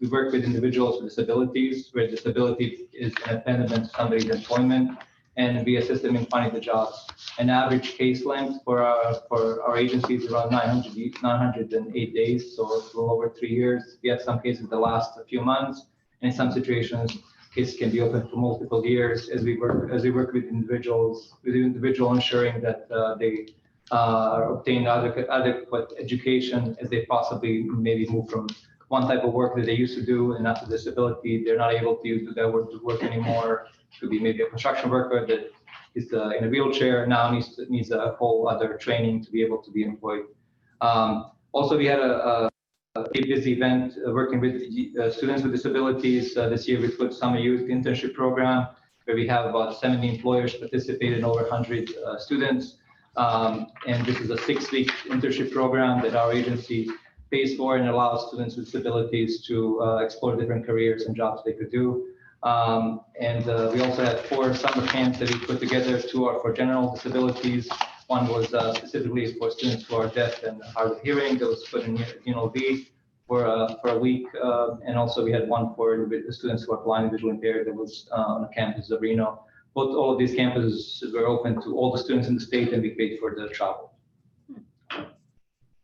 we work with individuals with disabilities, where disability is an impediment to somebody's employment, and we assist them in finding the jobs. An average case length for our agency is around 908 days, so it's a little over 3 years. We have some cases that last a few months, and in some situations, cases can be open for multiple years as we work with individuals, ensuring that they obtain adequate education as they possibly maybe move from one type of work that they used to do, and after disability, they're not able to do that work anymore. It could be maybe a construction worker that is in a wheelchair now needs a whole other training to be able to be employed. Also, we had a busy event working with students with disabilities. This year we put Summer Youth Internship Program, where we have about 70 employers participate in over 100 students. And this is a 6-week internship program that our agency pays for and allows students with disabilities to explore different careers and jobs they could do. And we also had 4 summer camps that we put together. 2 are for general disabilities. One was specifically for students who are deaf and hard of hearing. That was put in UNLV for a week. And also we had one for students who are blind and visually impaired that was on the campus of Reno. All of these campuses were open to all the students in the state, and we paid for the travel.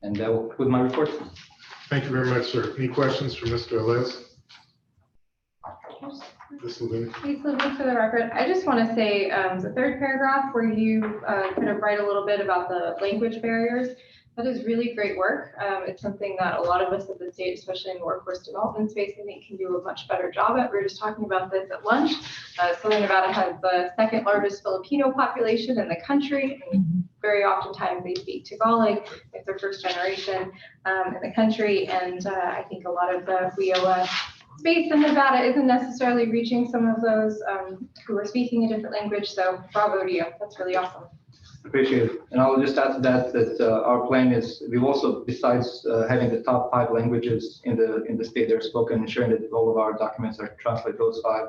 And that will conclude my report. Thank you very much, sir. Any questions for Mr. Alez? Ms. Levine. Please, Levine, for the record, I just want to say the third paragraph where you kind of write a little bit about the language barriers. That is really great work. It's something that a lot of us at the state, especially in the workforce development space, I think can do a much better job at. We were just talking about this at lunch. Southern Nevada has the second largest Filipino population in the country. And very oftentimes they speak Tagalog. It's their first generation in the country. And I think a lot of the WIOA space in Nevada isn't necessarily reaching some of those who are speaking a different language. So bravo to you. That's really awesome. Appreciate it. And I'll just add to that our plan is we've also, besides having the top 5 languages in the state that are spoken, ensuring that all of our documents are translated those 5.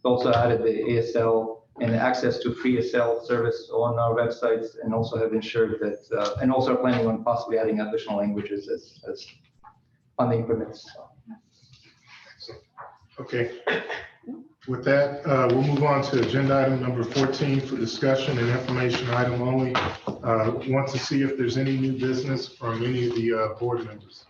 We also added the ASL and access to free ASL service on our websites, and also have ensured that, and also are planning on possibly adding additional languages as funding permits. Okay. With that, we'll move on to agenda item number 14 for discussion and information item only. Want to see if there's any new business from any of the board members.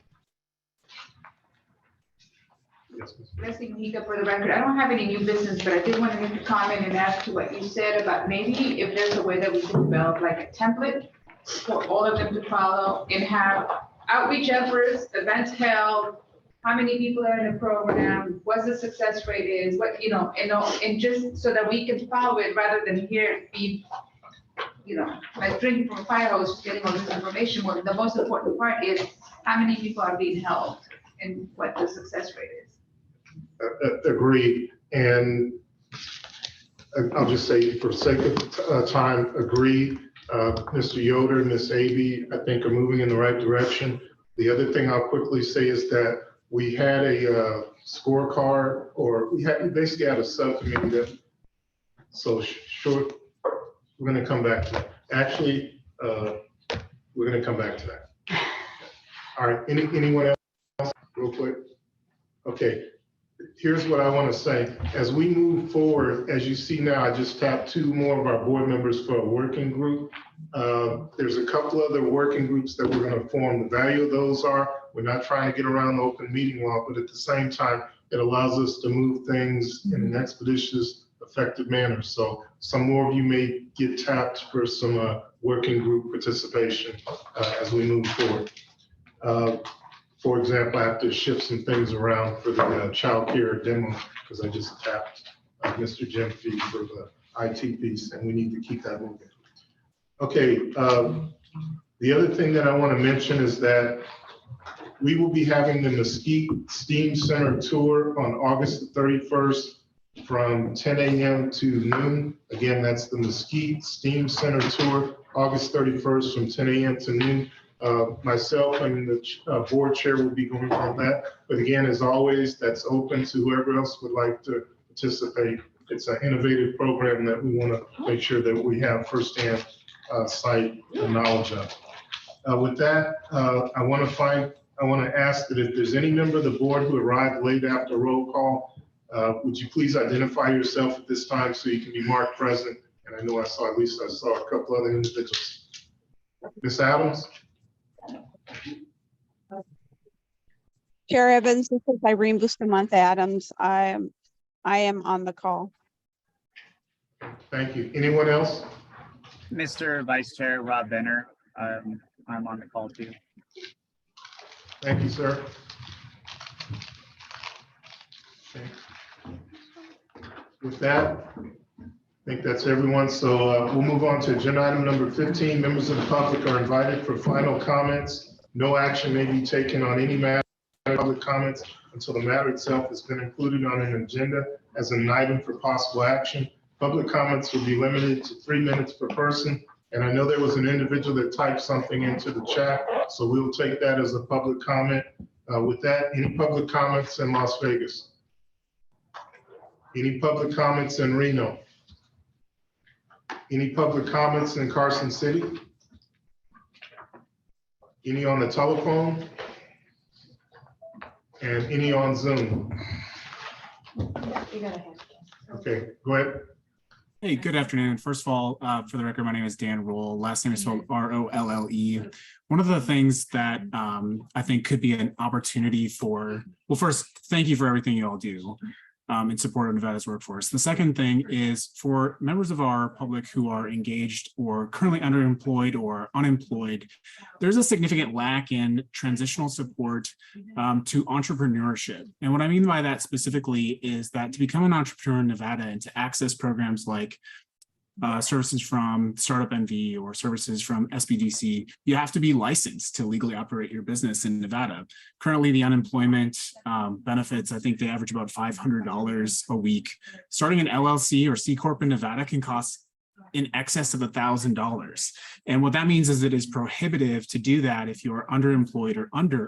Yes, Ms. Leslie Mujica for the record. I don't have any new business, but I did want to make a comment and add to what you said about maybe if there's a way that we can develop like a template for all of them to follow and have outreach efforts, events held, how many people are in the program, what the success rate is, what, and just so that we can follow it rather than hear it be, like drinking from a fire hose, getting all this information. Well, the most important part is how many people are being held and what the success rate is. Agreed. And I'll just say for sake of time, agreed. Mr. Yoder, Ms. Aby, I think are moving in the right direction. The other thing I'll quickly say is that we had a scorecard, or we basically had a subcommittee that, so short, we're going to come back to that. Actually, we're going to come back to that. All right, anyone else real quick? Okay, here's what I want to say. As we move forward, as you see now, I just tapped 2 more of our board members for a working group. There's a couple other working groups that we're going to form. The value of those are, we're not trying to get around the open meeting law, but at the same time, it allows us to move things in an expeditious, effective manner. So some more of you may get tapped for some working group participation as we move forward. For example, I have to shift some things around for the child care demo because I just tapped Mr. Jim Fee for the IT piece, and we need to keep that moving. Okay, the other thing that I want to mention is that we will be having the Mesquite STEAM Center tour on August the 31st from 10 a.m. to noon. Again, that's the Mesquite STEAM Center tour, August 31st from 10 a.m. to noon. Myself and the board chair will be going on that. But again, as always, that's open to whoever else would like to participate. It's an innovative program that we want to make sure that we have firsthand sight and knowledge of. With that, I want to ask that if there's any member of the board who arrived late after roll call, would you please identify yourself at this time so you can be marked present? And I know I saw a couple other individuals. Ms. Adams? Chair Evans, this is Irene Bustamante Adams. I am on the call. Thank you. Anyone else? Mr. Vice Chair Rob Benner, I'm on the call too. Thank you, sir. Okay. With that, I think that's everyone. So we'll move on to agenda item number 15. Members of the public are invited for final comments. No action may be taken on any matter of public comments until the matter itself has been included on an agenda as an item for possible action. Public comments will be limited to 3 minutes per person. And I know there was an individual that typed something into the chat, so we'll take that as a public comment. With that, any public comments in Las Vegas? Any public comments in Reno? Any public comments in Carson City? Any on the telephone? And any on Zoom? Okay, go ahead. Hey, good afternoon. First of all, for the record, my name is Dan Roll. Last name is spelled R-O-L-L-E. One of the things that I think could be an opportunity for, well, first, thank you for everything you all do. in support of Nevada's workforce. The second thing is for members of our public who are engaged or currently underemployed or unemployed, there's a significant lack in transitional support to entrepreneurship. And what I mean by that specifically is that to become an entrepreneur in Nevada and to access programs like services from Startup NV or services from SBDC, you have to be licensed to legally operate your business in Nevada. Currently, the unemployment benefits, I think they average about $500 a week. Starting an LLC or C Corp in Nevada can cost in excess of $1,000. And what that means is it is prohibitive to do that if you're underemployed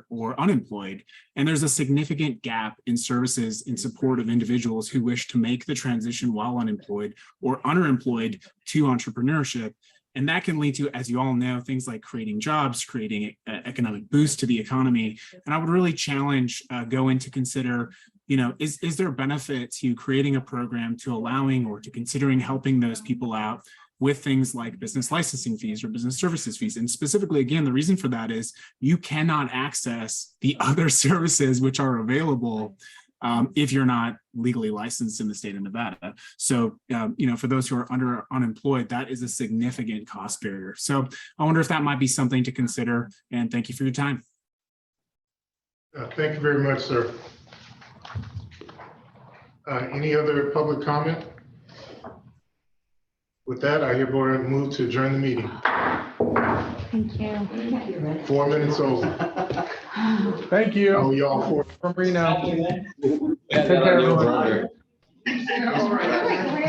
or unemployed. And there's a significant gap in services in support of individuals who wish to make the transition while unemployed or underemployed to entrepreneurship. And that can lead to, as you all know, things like creating jobs, creating an economic boost to the economy. And I would really challenge GOIN to consider, is there benefit to creating a program to allowing or to considering helping those people out with things like business licensing fees or business services fees? And specifically, again, the reason for that is you cannot access the other services which are available if you're not legally licensed in the state of Nevada. So, for those who are unemployed, that is a significant cost barrier. So I wonder if that might be something to consider. And thank you for your time. Thank you very much, sir. Any other public comment? With that, I hereby move to adjourn the meeting. Thank you. 4 minutes over. Thank you. Oh, y'all for From Reno. Take care, everyone.